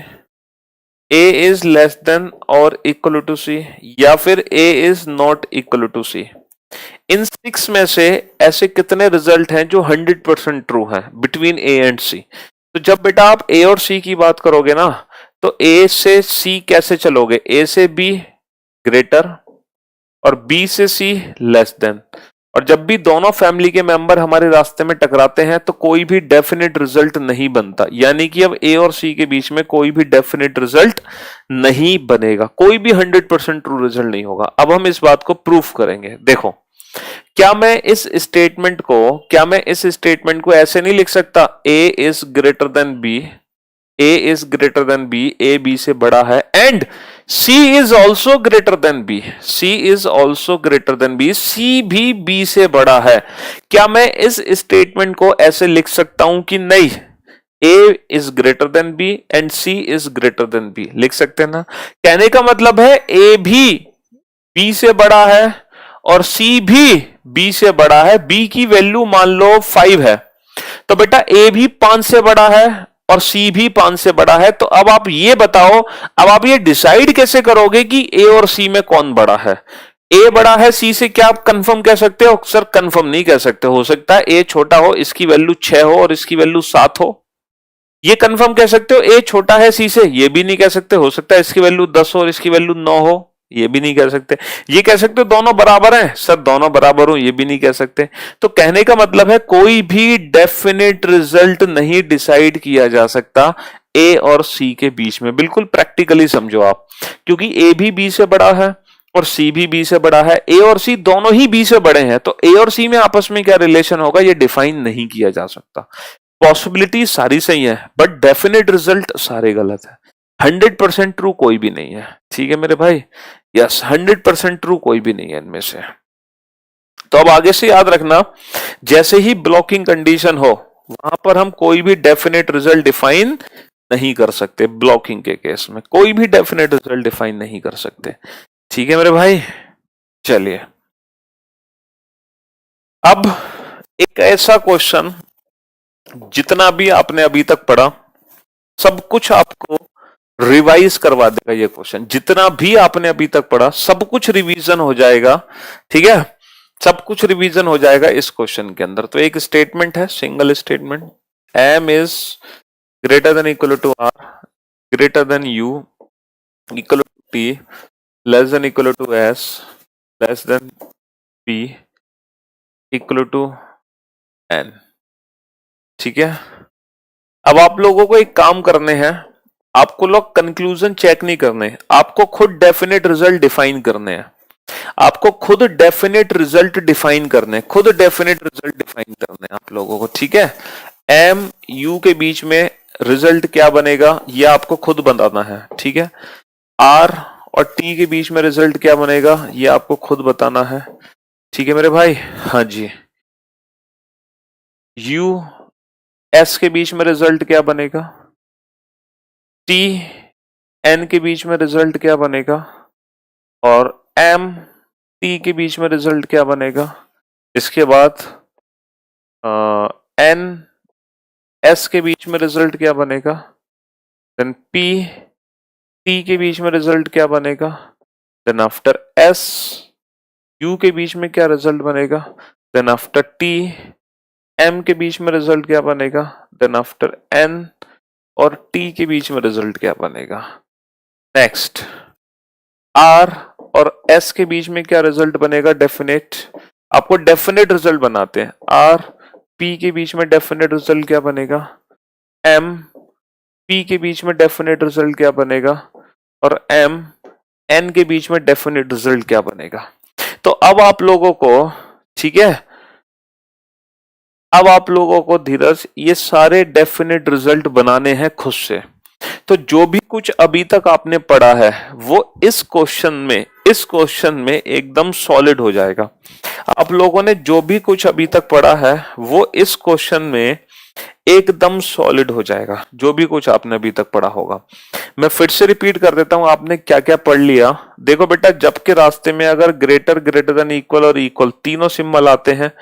a is less than और equal to c, या फिर a is not equal to c। इन 6 में से ऐसे कितने result हैं जो 100% ट्रू हैं बिटवीन a एंड c। तो जब बेटा आप a और c की बात करोगे ना, तो a से c कैसे चलोगे, a से b ग्रेटर और b से c लेस देन। और जब भी दोनों फैमिली के मेंबर हमारे रास्ते में टकराते हैं तो कोई भी डेफिनेट रिजल्ट नहीं बनता, यानी कि अब ए और सी के बीच में कोई भी डेफिनेट रिजल्ट नहीं बनेगा, कोई भी 100% ट्रू रिजल्ट नहीं होगा। अब हम इस बात को प्रूफ करेंगे। देखो, क्या मैं इस स्टेटमेंट को ऐसे नहीं लिख सकता, A is greater than B, A is greater than B, A B से बड़ा है, and C is also greater than B, C is also greater than B, C भी B से बड़ा है। क्या मैं इस स्टेटमेंट को ऐसे लिख सकता हूं कि नहीं, A is greater than B and C is greater than B, लिख सकते हैं ना। कहने का मतलब है A भी B से बड़ा है और C भी B से बड़ा है। B की वैल्यू मान लो 5 है, तो बेटा A भी 5 से बड़ा है और C भी 5 से बड़ा है। तो अब आप ये बताओ, अब आप ये डिसाइड कैसे करोगे कि A और C में कौन बड़ा है। A बड़ा है C से, क्या आप कंफर्म कह सकते हो? सर कंफर्म नहीं कह सकते, हो सकता है A छोटा हो, इसकी वैल्यू 6 हो और इसकी वैल्यू 7 हो, ये कंफर्म कह सकते हो। A छोटा है C से, ये भी नहीं कह सकते, हो सकता है इसकी वैल्यू 10 हो और इसकी वैल्यू 9 हो, ये भी नहीं कह सकते। ये कह सकते हो दोनों बराबर हैं, सर दोनों बराबर हो, ये भी नहीं कह सकते। तो कहने का मतलब है कोई भी डेफिनेट रिजल्ट नहीं डिसाइड किया जा सकता ए और सी के बीच में। बिल्कुल प्रैक्टिकली समझो आप, क्योंकि ए भी बी से बड़ा है और सी भी बी से बड़ा है, ए और सी दोनों ही बी से बड़े हैं, तो ए और सी में आपस में क्या रिलेशन होगा ये डिफाइन नहीं किया जा सकता। पॉसिबिलिटी सारी सही है बट डेफिनेट रिजल्ट सारे गलत है। 100% ट्रू कोई भी नहीं है, ठीक है मेरे भाई। यस, 100% ट्रू कोई भी नहीं है इनमें से। तो अब आगे से याद रखना, जैसे ही ब्लॉकिंग कंडीशन हो वहां पर हम कोई भी डेफिनेट रिजल्ट डिफाइन नहीं कर सकते। ब्लॉकिंग के केस में कोई भी डेफिनेट रिजल्ट डिफाइन नहीं कर सकते, ठीक है मेरे भाई। चलिए, अब एक ऐसा क्वेश्चन, जितना भी आपने अभी तक पढ़ा सब कुछ आपको रिवाइज करवा देगा ये क्वेश्चन। जितना भी आपने अभी तक पढ़ा सब कुछ रिवीजन हो जाएगा, ठीक है, सब कुछ रिवीजन हो जाएगा इस क्वेश्चन के अंदर। तो एक स्टेटमेंट है, single statement, m is greater than equal to r, greater than u, equal to t, less than equal to s, less than p, equal to n, ठीक है। अब आप लोगों को एक काम करने हैं, आपको लोग कंक्लूजन चेक नहीं करने, आपको खुद डेफिनेट रिजल्ट डिफाइन करने हैं। आपको खुद डेफिनेट रिजल्ट डिफाइन करने, खुद डेफिनेट रिजल्ट डिफाइन करने आप लोगों को, ठीक है। एम यू के बीच में रिजल्ट क्या बनेगा ये आपको खुद बताना है, ठीक है। आर और टी के बीच में रिजल्ट क्या बनेगा ये आपको खुद बताना है, ठीक है मेरे भाई। हाँ जी। यू एस के बीच में रिजल्ट क्या बनेगा, टी एन के बीच में रिजल्ट क्या बनेगा, और एम टी के बीच में रिजल्ट क्या बनेगा। इसके बाद एन एस के बीच में रिजल्ट क्या बनेगा, देन पी टी के बीच में रिजल्ट क्या बनेगा, देन आफ्टर एस यू के बीच में क्या रिजल्ट बनेगा, देन आफ्टर टी एम के बीच में रिजल्ट क्या बनेगा, देन आफ्टर एन और टी के बीच में रिजल्ट क्या बनेगा। नेक्स्ट आर और एस के बीच में क्या रिजल्ट बनेगा, डेफिनेट। आपको डेफिनेट रिजल्ट बनाते हैं। आर पी के बीच में डेफिनेट रिजल्ट क्या बनेगा, एम पी के बीच में डेफिनेट रिजल्ट क्या बनेगा, और एम एन के बीच में डेफिनेट रिजल्ट क्या बनेगा। तो अब आप लोगों को, ठीक है, अब आप लोगों को धीरज ये सारे डेफिनेट रिजल्ट बनाने हैं खुद से। तो जो भी कुछ अभी तक आपने पढ़ा है वो इस क्वेश्चन में एकदम सॉलिड हो जाएगा। आप लोगों ने जो भी कुछ अभी तक पढ़ा है वो इस क्वेश्चन में एकदम सॉलिड हो जाएगा, जो भी कुछ आपने अभी तक पढ़ा होगा। मैं फिर से रिपीट कर देता हूं आपने क्या क्या पढ़ लिया। देखो बेटा, जब के रास्ते में अगर ग्रेटर ग्रेटर देन इक्वल और इक्वल तीनों सिंबल आते हैं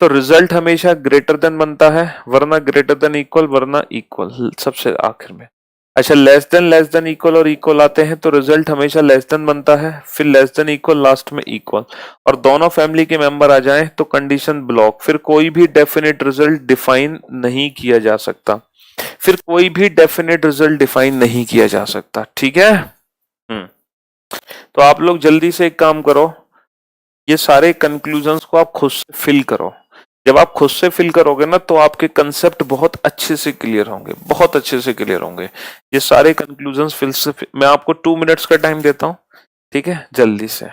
तो रिजल्ट हमेशा ग्रेटर देन बनता है, वरना ग्रेटर देन इक्वल, वरना इक्वल सबसे आखिर में। अच्छा, लेस देन इक्वल और इक्वल आते हैं तो रिजल्ट हमेशा लेस देन बनता है, फिर लेस देन इक्वल, लास्ट में इक्वल। और दोनों फैमिली के मेंबर आ जाएं तो कंडीशन ब्लॉक, फिर कोई भी डेफिनेट रिजल्ट डिफाइन नहीं किया जा सकता, फिर कोई भी डेफिनेट रिजल्ट डिफाइन नहीं किया जा सकता, ठीक है। तो आप लोग जल्दी से एक काम करो, ये सारे कंक्लूजन्स को आप खुद से फिल करो। जब आप खुद से फिल करोगे ना तो आपके कंसेप्ट बहुत अच्छे से क्लियर होंगे, बहुत अच्छे से क्लियर होंगे। ये सारे कंक्लूजन्स फिल से मैं आपको 2 मिनट्स का टाइम देता हूँ, ठीक है, जल्दी से।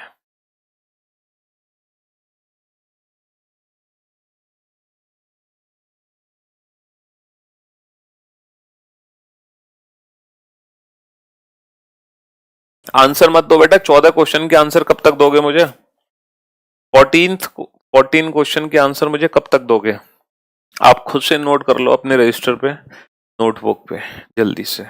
आंसर मत दो बेटा, 14 क्वेश्चन के आंसर कब तक दोगे मुझे? 14 क्वेश्चन के आंसर मुझे कब तक दोगे? आप खुद से नोट कर लो अपने रजिस्टर पे, नोटबुक पे, जल्दी से।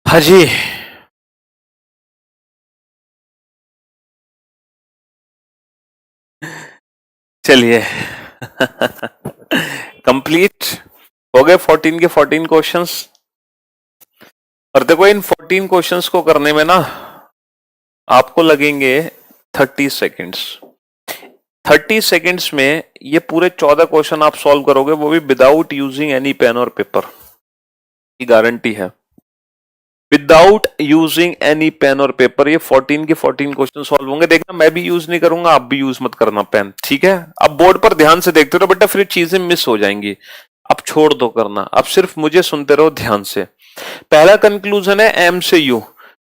हाँ जी, चलिए कंप्लीट हो गए 14 के 14 क्वेश्चंस। और देखो इन 14 क्वेश्चंस को करने में ना आपको लगेंगे 30 सेकेंड्स। 30 सेकेंड्स में ये पूरे 14 क्वेश्चन आप सॉल्व करोगे, वो भी विदाउट यूजिंग एनी पेन और पेपर की गारंटी है। विदाउट यूजिंग एनी पेन और पेपर ये 14 के 14 क्वेश्चन सॉल्व होंगे। देखना मैं भी यूज नहीं करूंगा, आप भी यूज मत करना पेन, ठीक है। अब बोर्ड पर ध्यान से देखते रहो बेटा, फिर चीजें मिस हो जाएंगी। अब छोड़ दो करना, अब सिर्फ मुझे सुनते रहो ध्यान से। पहला कंक्लूजन है एम से यू।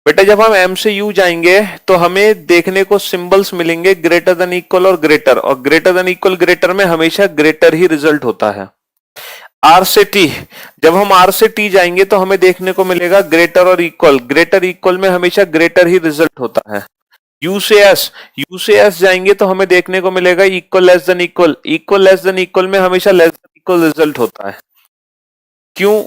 बेटा जब हम एम से यू जाएंगे तो हमें देखने को सिंबल्स मिलेंगे ग्रेटर देन इक्वल और ग्रेटर, और ग्रेटर देन इक्वल ग्रेटर में हमेशा ग्रेटर ही रिजल्ट होता है। आर से टी, जब हम आर से टी जाएंगे तो हमें देखने को मिलेगा ग्रेटर और इक्वल, ग्रेटर इक्वल में हमेशा ग्रेटर ही रिजल्ट होता है। यू से एस, यू से एस जाएंगे तो हमें देखने को मिलेगा equal less than equal, equal less than equal में हमेशा लेस देन इक्वल रिजल्ट होता है। क्यों?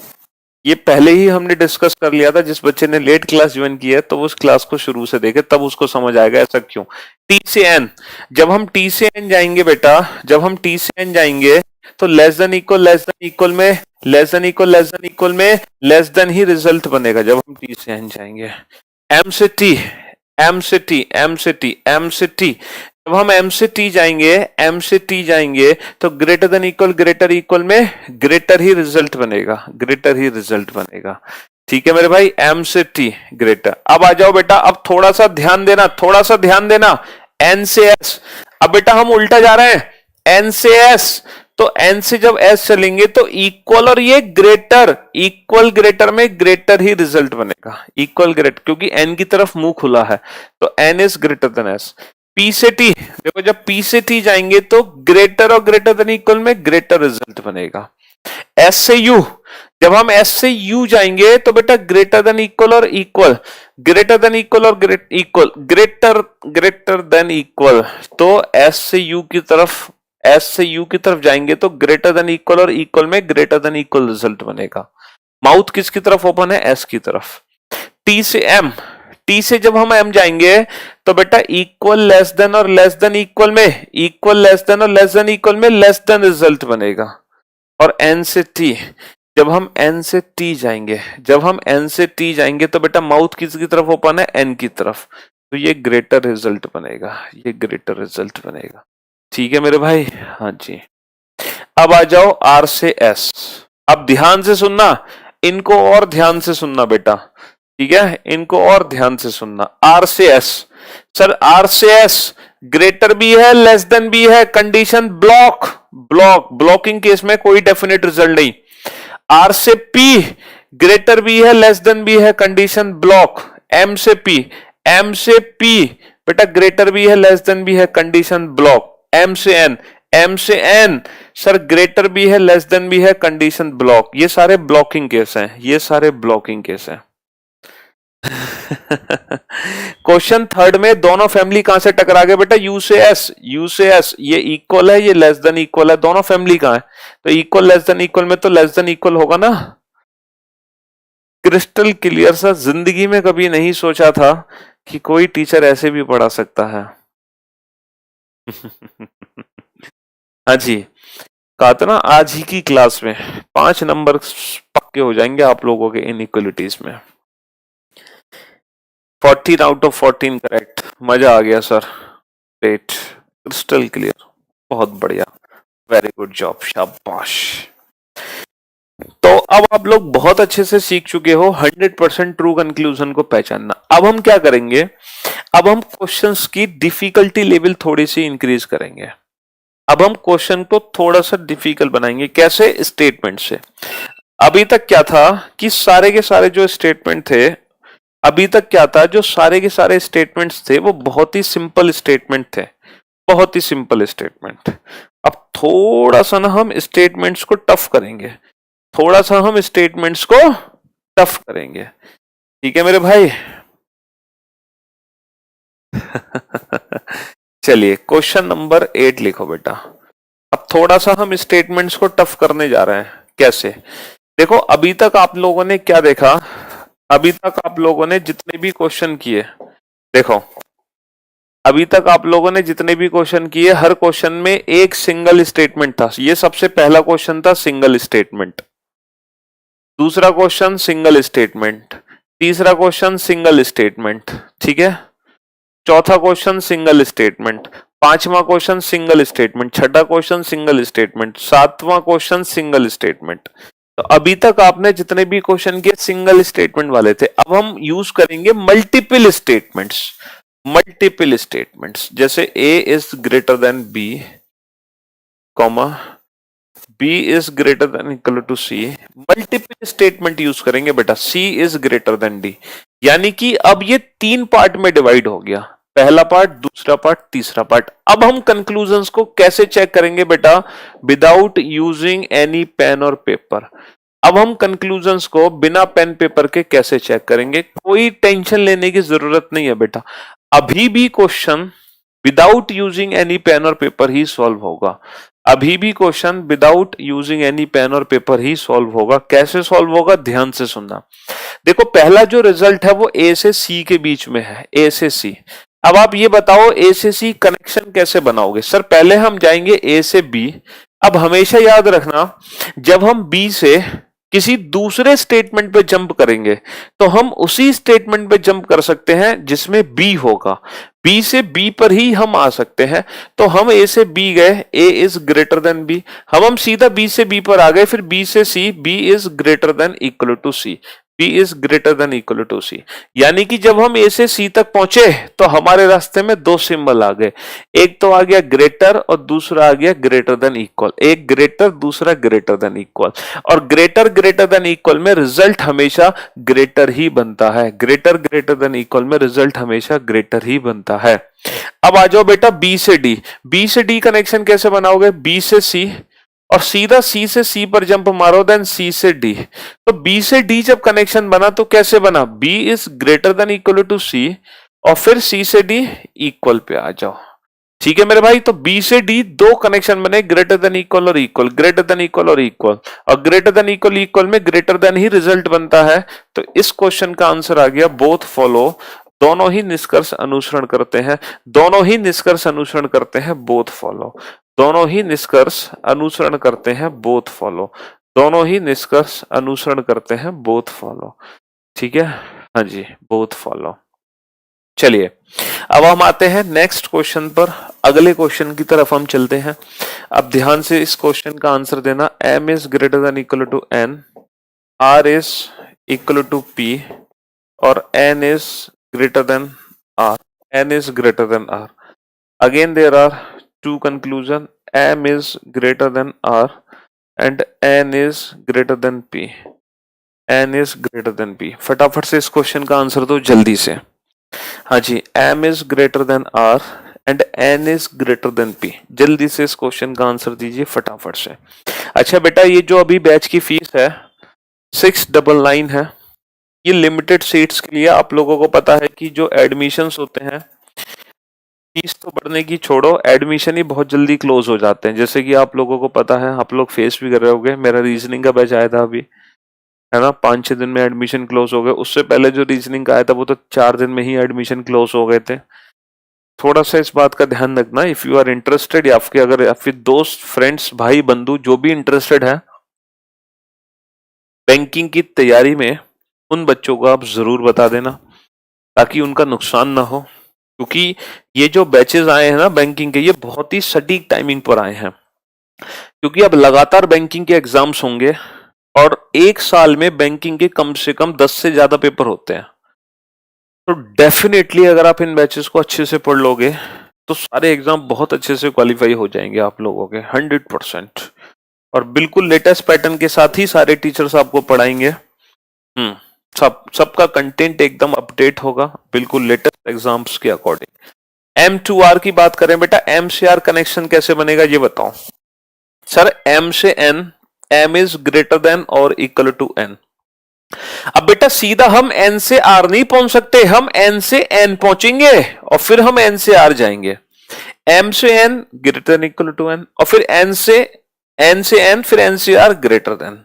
ये पहले ही हमने डिस्कस कर लिया था। जिस बच्चे ने लेट क्लास ज्वाइन की है तो उस क्लास को शुरू से देखे, तब उसको समझ आएगा ऐसा क्यों। टी से एन, जब हम टी से एन जाएंगे बेटा, जब हम टी से एन जाएंगे तो लेस देन इक्वल में लेस देन इक्वल में लेस देन ही रिजल्ट बनेगा जब हम टी से एन जाएंगे। एम से टी, एम से टी, एम से टी, एम से टी, जब हम एम से टी जाएंगे, एम से टी जाएंगे तो ग्रेटर इक्वल में ग्रेटर ही रिजल्ट बनेगा, ग्रेटर ही रिजल्ट बनेगा। ठीक है मेरे भाई, एम से टी ग्रेटर। अब आ जाओ बेटा, अब थोड़ा सा ध्यान देना, थोड़ा सा ध्यान देना। एन से एस, अब बेटा हम उल्टा जा रहे हैं। एन से एस, तो एन से जब एस चलेंगे तो इक्वल और ये ग्रेटर, इक्वल ग्रेटर में ग्रेटर ही रिजल्ट बनेगा, इक्वल ग्रेटर, क्योंकि एन की तरफ मुंह खुला है तो N is greater than S. P से टी, देखो जब पी से टी जाएंगे तो ग्रेटर और ग्रेटर देन इक्वल में ग्रेटर रिजल्ट बनेगा। एस से यू, जब हम एस से यू जाएंगे तो बेटा ग्रेटर देन इक्वल और इक्वल, ग्रेटर देन इक्वल और equal, greater greater than equal, तो एस से यू की तरफ, एस से यू की तरफ जाएंगे तो ग्रेटर देन इक्वल और इक्वल में ग्रेटर देन इक्वल रिजल्ट बनेगा। माउथ किसकी तरफ ओपन है? एस की तरफ। टी से एम, टी से जब हम एम जाएंगे तो बेटा इक्वल लेस देन और लेस देन इक्वल में, इक्वल लेस देन और लेस देन इक्वल में लेस देन रिजल्ट बनेगा। और एन से टी, जब हम एन से टी जाएंगे, जब हम एन से टी जाएंगे तो बेटा माउथ किसकी तरफ ओपन है? एन की तरफ, तो ये ग्रेटर रिजल्ट बनेगा, ये ग्रेटर रिजल्ट बनेगा। ठीक है मेरे भाई, हाँ जी। अब आ जाओ आर से एस। अब ध्यान से सुनना, इनको और ध्यान से सुनना बेटा, ठीक है, इनको और ध्यान से सुनना। आर से एस, सर आर से एस ग्रेटर भी है लेस देन भी है, कंडीशन ब्लॉक, ब्लॉकिंग केस में कोई डेफिनेट रिजल्ट नहीं। आर से पी ग्रेटर भी है लेस देन भी है, कंडीशन ब्लॉक। एम से पी, एम से पी बेटा ग्रेटर भी है लेस देन भी है, कंडीशन ब्लॉक। एम से एन, एम से एन सर ग्रेटर भी है लेस देन भी है, कंडीशन ब्लॉक। ये सारे ब्लॉकिंग केस हैं, ये सारे ब्लॉकिंग केस हैं। क्वेश्चन थर्ड में दोनों फैमिली कहां से टकरा गए बेटा? यू से एस, यू से एस, ये इक्वल है, ये लेस देन इक्वल है, दोनों फैमिली कहां है? तो इक्वल लेस देन इक्वल में तो लेस देन इक्वल होगा ना। क्रिस्टल क्लियर सा, जिंदगी में कभी नहीं सोचा था कि कोई टीचर ऐसे भी पढ़ा सकता है। हाँ जी, कहा था ना आज ही की क्लास में 5 नंबर पक्के हो जाएंगे आप लोगों के इनइक्वालिटीज में। 14 आउट ऑफ 14 करेक्ट, मजा आ गया सर, ग्रेट, क्रिस्टल क्लियर, बहुत बढ़िया, वेरी गुड जॉब, शाबाश। तो अब आप लोग बहुत अच्छे से सीख चुके हो 100% ट्रू कंक्लूजन को पहचानना। अब हम क्या करेंगे? अब हम क्वेश्चंस की डिफिकल्टी लेवल थोड़ी सी इंक्रीज करेंगे। अब हम क्वेश्चन को थोड़ा सा डिफिकल्ट बनाएंगे। कैसे? स्टेटमेंट से। अभी तक क्या था कि सारे के सारे जो स्टेटमेंट थे, अभी तक क्या था, जो सारे के सारे स्टेटमेंट्स थे वो बहुत ही सिंपल स्टेटमेंट थे, बहुत ही सिंपल स्टेटमेंट। अब थोड़ा सा ना हम स्टेटमेंट्स को टफ करेंगे, थोड़ा सा हम स्टेटमेंट्स को टफ करेंगे। ठीक है मेरे भाई? चलिए क्वेश्चन नंबर 8 लिखो बेटा। अब थोड़ा सा हम स्टेटमेंट्स को टफ करने जा रहे हैं। कैसे? देखो अभी तक आप लोगों ने क्या देखा अभी तक आप लोगों ने जितने भी क्वेश्चन किए, देखो अभी तक आप लोगों ने जितने भी क्वेश्चन किए, हर क्वेश्चन में एक सिंगल स्टेटमेंट था। ये सबसे पहला क्वेश्चन था सिंगल स्टेटमेंट, दूसरा क्वेश्चन सिंगल स्टेटमेंट, तीसरा क्वेश्चन सिंगल स्टेटमेंट, ठीक है, चौथा क्वेश्चन सिंगल स्टेटमेंट, पांचवा क्वेश्चन सिंगल स्टेटमेंट, छठा क्वेश्चन सिंगल स्टेटमेंट, सातवां क्वेश्चन सिंगल स्टेटमेंट। तो अभी तक आपने जितने भी क्वेश्चन किए सिंगल स्टेटमेंट वाले थे। अब हम यूज करेंगे मल्टीपल स्टेटमेंट्स। मल्टीपल स्टेटमेंट्स जैसे A is greater than B, comma B is greater than equal to C. Multiple statement use करेंगे बेटा। C is greater than D, यानी कि अब ये तीन पार्ट में डिवाइड हो गया, पहला पार्ट, दूसरा पार्ट, तीसरा पार्ट। अब हम कंक्लूजन्स को कैसे चेक करेंगे बेटा? विदाउट यूजिंग एनी पेन और पेपर। अब हम कंक्लूजन्स को बिना पेन पेपर के कैसे चेक करेंगे? कोई टेंशन लेने की जरूरत नहीं है बेटा। अभी भी question without using any pen और पेपर ही सॉल्व होगा। अभी भी question without using any pen और पेपर ही सॉल्व होगा। कैसे सॉल्व होगा? ध्यान से सुनना। देखो पहला जो रिजल्ट है वो ए से सी के बीच में है, ए से सी। अब आप ये बताओ ए से सी कनेक्शन कैसे बनाओगे? सर पहले हम जाएंगे ए से बी। अब हमेशा याद रखना, जब हम बी से किसी दूसरे स्टेटमेंट पे जंप करेंगे तो हम उसी स्टेटमेंट पे जंप कर सकते हैं जिसमें बी होगा। बी से बी पर ही हम आ सकते हैं। तो हम ए से बी गए, ए इज ग्रेटर देन बी। हम सीधा बी से बी पर आ गए, फिर बी से C, B is greater than equal to C, B is greater than equal to C. यानी कि जब हम ए से सी तक पहुंचे तो हमारे रास्ते में दो सिंबल आ गए, एक तो आ गया ग्रेटर और दूसरा आ गया ग्रेटर देन इक्वल। एक ग्रेटर, दूसरा ग्रेटर देन इक्वल। और ग्रेटर ग्रेटर देन इक्वल में रिजल्ट हमेशा ग्रेटर ही बनता है। ग्रेटर ग्रेटर देन इक्वल में रिजल्ट हमेशा ग्रेटर ही बनता है। अब आ जाओ बेटा बी से डी। बी से डी कनेक्शन कैसे बनाओगे? बी से सी और सीधा सी से सी पर जंप मारो, देन सी से डी। तो बी से डी जब कनेक्शन बना तो कैसे बना? B is greater than equal to C और फिर सी से डी इक्वल पे आ जाओ। ठीक है मेरे भाई। तो बी से डी दो कनेक्शन बने, ग्रेटर देन इक्वल और इक्वल, ग्रेटर देन इक्वल और इक्वल। और ग्रेटर देन इक्वल इक्वल में ग्रेटर देन ही रिजल्ट बनता है। तो इस क्वेश्चन का आंसर आ गया बोथ फॉलो। दोनों ही निष्कर्ष अनुसरण करते हैं, दोनों ही निष्कर्ष अनुसरण करते हैं बोथ फॉलो। दोनों ही निष्कर्ष अनुसरण करते हैं बोथ फॉलो। दोनों ही निष्कर्ष अनुसरण करते हैं बोथ फॉलो। ठीक है, हाँ जी, बोथ फॉलो। चलिए अब हम आते हैं नेक्स्ट क्वेश्चन पर। अगले क्वेश्चन की तरफ हम चलते हैं। अब ध्यान से इस क्वेश्चन का आंसर देना। m is greater than equal to n, r is equal to p और n is greater than r, n is greater than r. Again there are two conclusion, m is greater than r and n is greater than p, n is greater than p। फटाफट से इस question का answer दो जल्दी से। हाँ जी, m is greater than r and n is greater than p। जल्दी से इस क्वेश्चन का आंसर दीजिए फटाफट से। अच्छा बेटा, ये जो अभी बैच की फीस है 699 है, ये लिमिटेड सीट्स के लिए। आप लोगों को पता है कि जो एडमिशंस होते हैं, फीस तो बढ़ने की छोड़ो, एडमिशन ही बहुत जल्दी क्लोज हो जाते हैं। जैसे कि आप लोगों को पता है, आप लोग फेस भी कर रहे होंगे। मेरा रीजनिंग का बैच आया था अभी, है ना, 5-6 दिन में एडमिशन क्लोज हो गए। उससे पहले जो रीजनिंग का आया था वो तो 4 दिन में ही एडमिशन क्लोज हो गए थे। थोड़ा सा इस बात का ध्यान रखना। इफ यू आर इंटरेस्टेड, या फिर अगर या फिर दोस्त, फ्रेंड्स, भाई बंधु जो भी इंटरेस्टेड है बैंकिंग की तैयारी में, उन बच्चों को आप जरूर बता देना ताकि उनका नुकसान ना हो। क्योंकि ये जो बैचेस आए हैं ना बैंकिंग के, ये बहुत ही सटीक टाइमिंग पर आए हैं। क्योंकि अब लगातार बैंकिंग के एग्जाम्स होंगे और एक साल में बैंकिंग के कम से कम 10 से ज्यादा पेपर होते हैं। तो डेफिनेटली अगर आप इन बैचेस को अच्छे से पढ़ लोगे तो सारे एग्जाम बहुत अच्छे से क्वालिफाई हो जाएंगे आप लोगों के 100%। और बिल्कुल लेटेस्ट पैटर्न के साथ ही सारे टीचर्स आपको पढ़ाएंगे। सबका कंटेंट एकदम अपडेट होगा, बिल्कुल लेटेस्ट एग्जाम्स के अकॉर्डिंग। M2R की बात करें बेटा, M से R कनेक्शन कैसे बनेगा ये बताओ। सर M से N, M is greater than और इक्वल टू N। अब बेटा सीधा हम N से R नहीं पहुंच सकते, हम N से N पहुंचेंगे और फिर हम N से R जाएंगे। M से N greater than equal to N और फिर N से N फिर N से R ग्रेटर देन।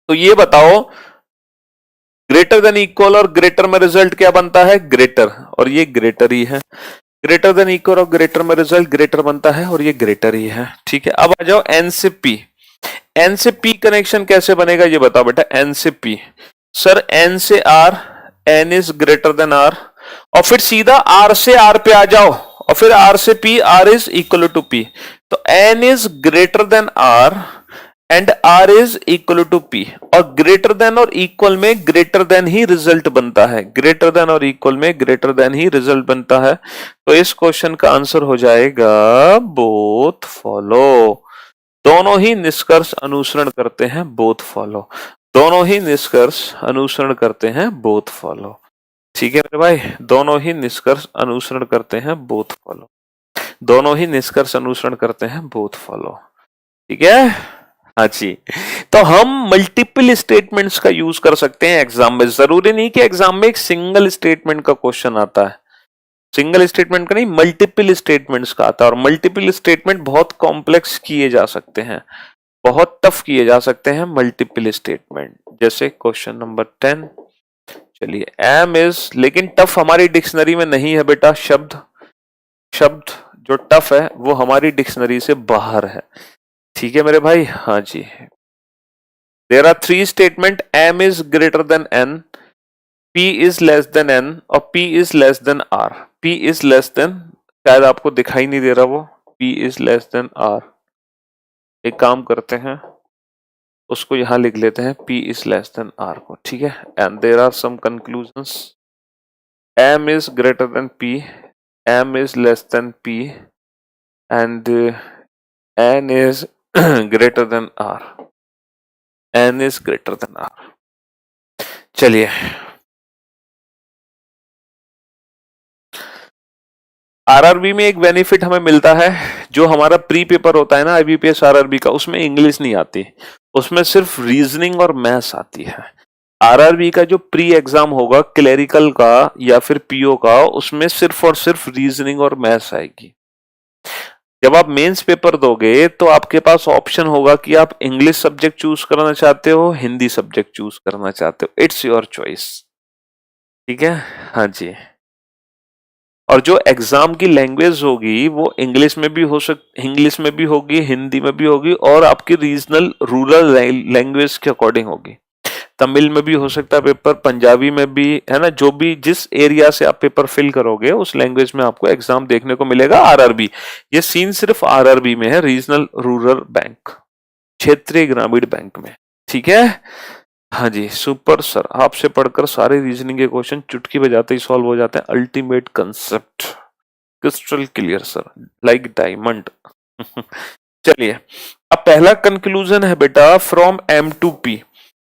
तो ये बताओ ग्रेटर देन इक्वल और ग्रेटर में रिजल्ट क्या बनता है? ग्रेटर, और ये ग्रेटर ही है। ग्रेटर देन इक्वल और ग्रेटर में रिजल्ट ग्रेटर बनता है और ये ग्रेटर ही है। ठीक है, अब आ जाओ एन से पी। एन से पी कनेक्शन कैसे बनेगा ये बताओ बेटा। एन से पी, सर एन से R, N is greater than R, और फिर सीधा आर से आर पे आ जाओ, और फिर आर से P, R is equal to P. तो N is greater than R and R is equal to P, और ग्रेटर देन और इक्वल में ग्रेटर देन ही रिजल्ट बनता है। ग्रेटर देन और इक्वल में ग्रेटर देन ही रिजल्ट बनता है। तो इस क्वेश्चन का आंसर हो जाएगा बोथ फॉलो। दोनों ही निष्कर्ष अनुसरण करते हैं, बोथ फॉलो। दोनों ही निष्कर्ष अनुसरण करते हैं, बोथ फॉलो। ठीक है मेरे भाई, दोनों ही निष्कर्ष अनुसरण करते हैं, बोथ फॉलो। दोनों ही निष्कर्ष अनुसरण करते हैं, बोथ फॉलो। ठीक है, हाँ जी। तो हम मल्टीपल स्टेटमेंट्स का यूज कर सकते हैं एग्जाम में। जरूरी नहीं कि एग्जाम में एक सिंगल स्टेटमेंट का क्वेश्चन आता है। सिंगल स्टेटमेंट का नहीं, मल्टीपल स्टेटमेंट्स का आता है। और मल्टीपल स्टेटमेंट बहुत कॉम्प्लेक्स किए जा सकते हैं, बहुत टफ किए जा सकते हैं मल्टीपल स्टेटमेंट। जैसे क्वेश्चन नंबर 10, चलिए एम इज, लेकिन टफ हमारी डिक्शनरी में नहीं है बेटा। शब्द शब्द जो टफ है वो हमारी डिक्शनरी से बाहर है। ठीक है मेरे भाई, हाँ जी। There are 3 statement, M is greater than N, P is less than N और P is less than R। P is less than, शायद आपको दिखाई नहीं दे रहा वो, P is less than R। एक काम करते हैं, उसको यहां लिख लेते हैं P is less than R को। ठीक है, and there are some conclusions. M is greater than P, M is less than P and N is greater than R। N is greater than R। चलिए, RRB में एक benefit हमें मिलता है, जो हमारा प्री पेपर होता है ना आईबीपीएस आरआरबी का, उसमें इंग्लिश नहीं आती, उसमें सिर्फ रीजनिंग और मैथ्स आती है। आरआरबी का जो प्री एग्जाम होगा क्लेरिकल का या फिर पीओ का, उसमें सिर्फ और सिर्फ रीजनिंग और मैथ्स आएगी। जब आप मेंस पेपर दोगे तो आपके पास ऑप्शन होगा कि आप इंग्लिश सब्जेक्ट चूज करना चाहते हो, हिंदी सब्जेक्ट चूज करना चाहते हो। It's your choice. ठीक है, हाँ जी। और जो एग्जाम की लैंग्वेज होगी वो इंग्लिश में भी इंग्लिश में भी होगी, हिंदी में भी होगी, और आपकी रीजनल रूरल लैंग्वेज के अकॉर्डिंग होगी। तमिल में भी हो सकता है पेपर, पंजाबी में भी, है ना। जो भी जिस एरिया से आप पेपर फिल करोगे उस लैंग्वेज में आपको एग्जाम देखने को मिलेगा। आरआरबी, ये सीन सिर्फ आरआरबी में है, रीजनल रूरल बैंक, क्षेत्रीय ग्रामीण बैंक में। ठीक है, हाँ जी। सुपर सर, आपसे पढ़कर सारे रीजनिंग के क्वेश्चन चुटकी बजाते ही सॉल्व हो जाते हैं। Ultimate concept, crystal clear sir, like diamond. चलिए, अब पहला कंक्लूजन है बेटा, फ्रॉम एम टू पी।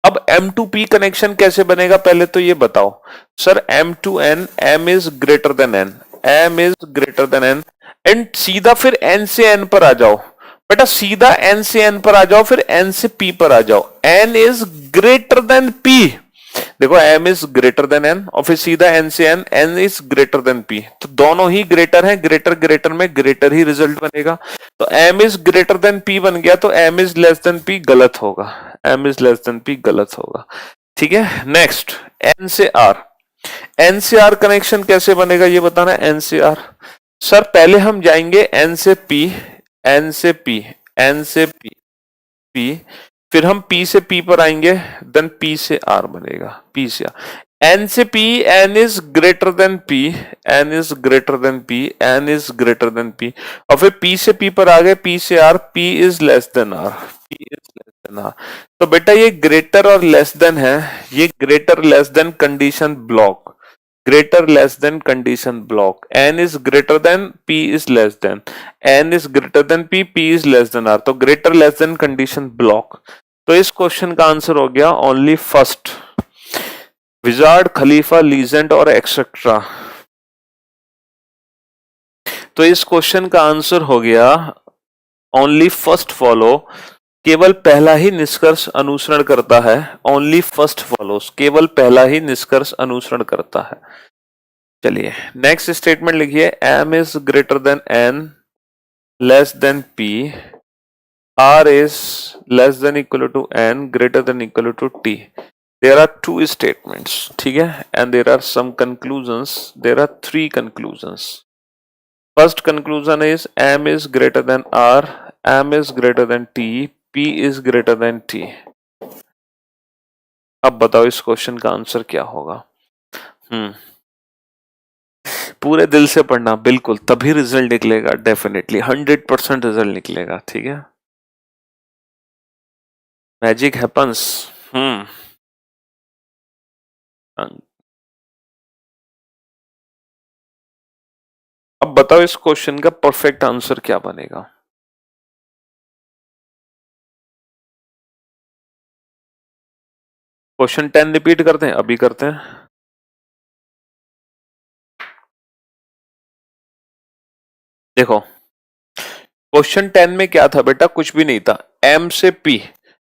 अब एम टू पी कनेक्शन कैसे बनेगा पहले तो ये बताओ। Sir M to N, M is greater than N, M is greater than N, and सीधा फिर एन से एन पर आ जाओ बेटा। सीधा एन से एन पर आ जाओ, फिर एन से पी पर आ जाओ। N is greater than P, देखो M is greater than N, और फिर सीधा एन से N, N is greater than P. तो दोनों ही ग्रेटर हैं, ग्रेटर ग्रेटर में ग्रेटर ही रिजल्ट बनेगा। तो M is greater than P बन गया, तो M is less than P गलत होगा, M is less than P गलत होगा। ठीक है, नेक्स्ट एन से आर। एन से आर कनेक्शन कैसे बनेगा ये बताना। एन से आर, सर पहले हम जाएंगे एन से पी, एन से पी, एन से पी, पी, फिर हम पी से पी पर आएंगे, देन पी से आर बनेगा, पी से आर। एन से P, N is greater than P, N is greater than P, N is greater than P, और फिर पी से पी पर आ गए, पी से R, P is less than R, P is less than R. तो बेटा ये ग्रेटर और लेस देन है, ये greater less than condition block, greater less than condition block। n is greater than, p is less than, n is greater than p, p is less than r। तो greater less than condition block। तो इस question का answer हो गया only first, wizard, खलीफा, legend और etcetera. तो इस question का आंसर हो गया ओनली फर्स्ट फॉलो, केवल पहला ही निष्कर्ष अनुसरण करता है। ओनली फर्स्ट फॉलोस, केवल पहला ही निष्कर्ष अनुसरण करता है। चलिए नेक्स्ट स्टेटमेंट लिखिए, M is greater than N, less than P, R is less than equal to N, greater than equal to T. There are two statements, ठीक है, and there are some conclusions, there are three conclusions. First conclusion is m is greater than r, m is greater than t, p is greater than t. अब बताओ इस question का answer क्या होगा? पूरे दिल से पढ़ना, बिल्कुल, तभी रिजल्ट निकलेगा. डेफिनेटली 100% रिजल्ट निकलेगा. ठीक है, मैजिक हैपन्स. अब बताओ इस क्वेश्चन का परफेक्ट आंसर क्या बनेगा? क्वेश्चन 10 रिपीट करते हैं, अभी करते हैं. देखो, क्वेश्चन 10 में क्या था बेटा? कुछ भी नहीं था. m से p,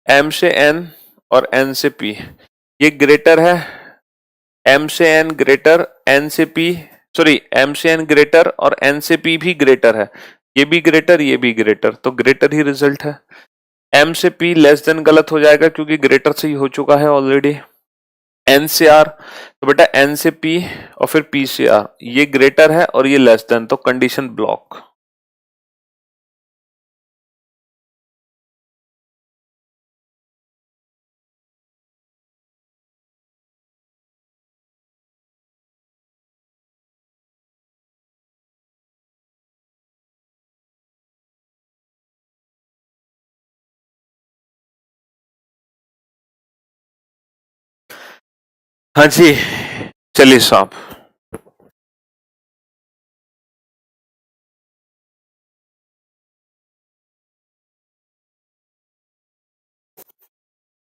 m से n और n से p, ये ग्रेटर है. m से n ग्रेटर, n से p, सॉरी, m से n ग्रेटर और n से p भी ग्रेटर है. ये भी ग्रेटर, ये भी ग्रेटर, तो ग्रेटर ही रिजल्ट है. m से p लेस देन गलत हो जाएगा क्योंकि ग्रेटर से ही हो चुका है ऑलरेडी. n से r, तो बेटा n से p और फिर p से r, ये ग्रेटर है और ये लेस देन, तो कंडीशन ब्लॉक. हाँ जी, चलिए साहब.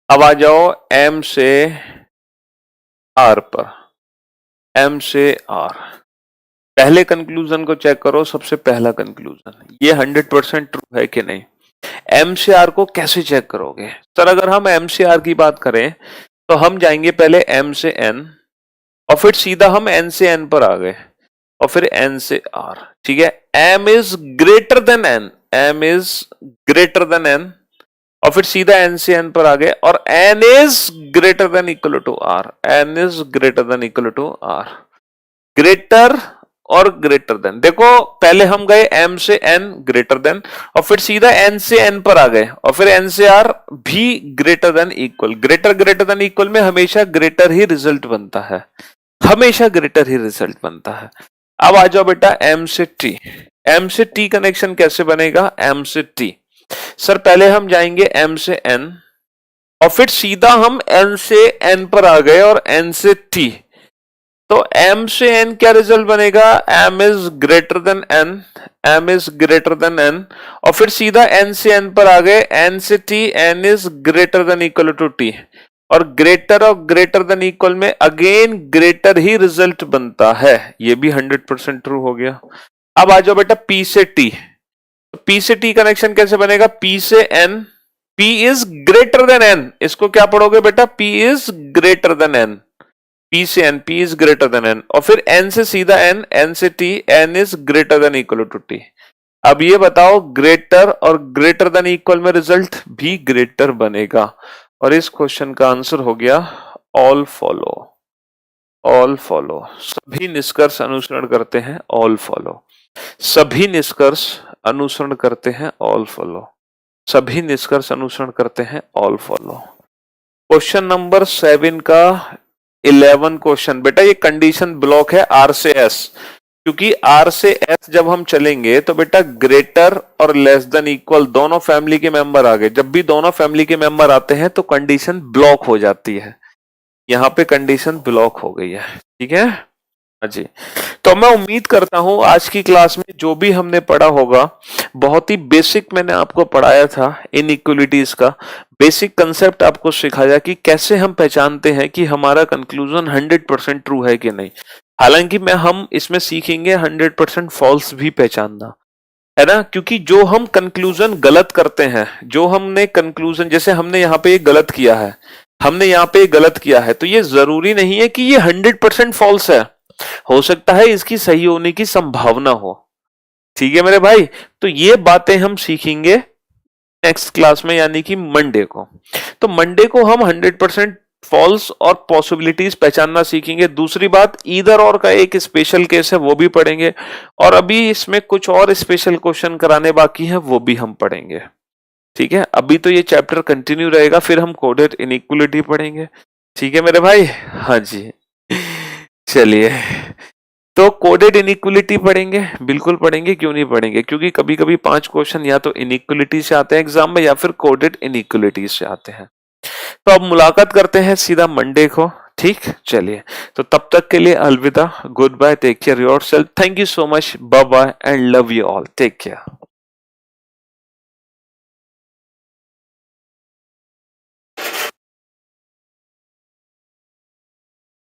अब आ जाओ m से r पर. m से r, पहले कंक्लूजन को चेक करो. सबसे पहला कंक्लूजन, ये 100% ट्रू है कि नहीं? m से r को कैसे चेक करोगे सर? अगर हम m से r की बात करें तो हम जाएंगे पहले m से n और फिर सीधा हम n से n पर आ गए और फिर n से r. ठीक है, m is greater then n, m is greater then n और फिर सीधा n से n पर आ गए और n is greater than equal to r, n is greater than equal to r. Greater और ग्रेटर देन, देखो पहले हम गए m से n ग्रेटर देन और फिर सीधा n से n पर आ गए और फिर n से r भी greater than equal. Greater greater than equal में हमेशा ग्रेटर ही रिजल्ट बनता है, हमेशा ग्रेटर ही रिजल्ट बनता है. अब आ जाओ बेटा m से t. m से t कनेक्शन कैसे बनेगा? m से t, सर पहले हम जाएंगे m से n और फिर सीधा हम n से n पर आ गए और n से t, तो m से n क्या रिजल्ट बनेगा? m is greater then n, m is greater then n और फिर सीधा n से n पर आ गए, n से t, n is greater than equal to t. और ग्रेटर देन इक्वल में अगेन ग्रेटर ही रिजल्ट बनता है. ये भी 100% ट्रू हो गया. अब आ जाओ बेटा p से t. p से t कनेक्शन कैसे बनेगा? p से n, p is greater then n, इसको क्या पढ़ोगे बेटा? p is greater then n, p से n, p is greater then n और फिर n से सीधा n, n से t, n is greater than equal to t. अब ये बताओ, ग्रेटर और ग्रेटर देन इक्वल में रिजल्ट भी ग्रेटर बनेगा और इस क्वेश्चन का आंसर हो गया ऑल फॉलो. ऑल फॉलो, सभी निष्कर्ष अनुसरण करते हैं ऑल फॉलो. सभी निष्कर्ष अनुसरण करते हैं ऑल फॉलो. सभी निष्कर्ष अनुसरण करते हैं ऑल फॉलो. क्वेश्चन नंबर 7 का 11 क्वेश्चन, बेटा ये कंडीशन ब्लॉक है R से S, क्योंकि R से S जब हम चलेंगे तो बेटा ग्रेटर और लेस देन इक्वल दोनों फैमिली के मेंबर आ गए. जब भी दोनों फैमिली के मेंबर आते हैं तो कंडीशन ब्लॉक हो जाती है. यहाँ पे कंडीशन ब्लॉक हो गई है. ठीक है जी, तो मैं उम्मीद करता हूं आज की क्लास में जो भी हमने पढ़ा होगा, बहुत ही बेसिक मैंने आपको पढ़ाया था. इनइक्वालिटीज का बेसिक कंसेप्ट आपको सिखाया कि कैसे हम पहचानते हैं कि हमारा कंक्लूजन 100% ट्रू है कि नहीं. हालांकि हम इसमें सीखेंगे 100% फॉल्स भी पहचानना, है ना, क्योंकि जो हम कंक्लूजन गलत करते हैं, जो हमने कंक्लूजन, जैसे हमने यहाँ पे गलत किया है, हमने यहाँ पे गलत किया है, तो ये जरूरी नहीं है कि ये 100% फॉल्स है. हो सकता है इसकी सही होने की संभावना हो. ठीक है मेरे भाई, तो ये बातें हम सीखेंगे नेक्स्ट क्लास में, यानी कि मंडे को. तो मंडे को हम 100% फॉल्स और पॉसिबिलिटीज पहचानना सीखेंगे। दूसरी बात, ईदर और का एक स्पेशल केस है वो भी पढ़ेंगे, और अभी इसमें कुछ और स्पेशल क्वेश्चन कराने बाकी हैं वो भी हम पढ़ेंगे। ठीक है, अभी तो ये चैप्टर कंटिन्यू रहेगा, फिर हम कोडेड इनइक्वालिटी पढ़ेंगे। ठीक है मेरे भाई, हाँ जी। चलिए, तो कोडेड इनइक्वालिटी पढ़ेंगे, बिल्कुल पढ़ेंगे, क्यों नहीं पढ़ेंगे, क्योंकि कभी कभी 5 क्वेश्चन या तो इनइक्वालिटी से आते हैं एग्जाम में या फिर कोडेड इनइक्वालिटी से आते हैं। तो अब मुलाकात करते हैं सीधा मंडे को। ठीक, चलिए, तो तब तक के लिए अलविदा, good bye, take care yourself, thank you so much, bye bye and love you all, take care.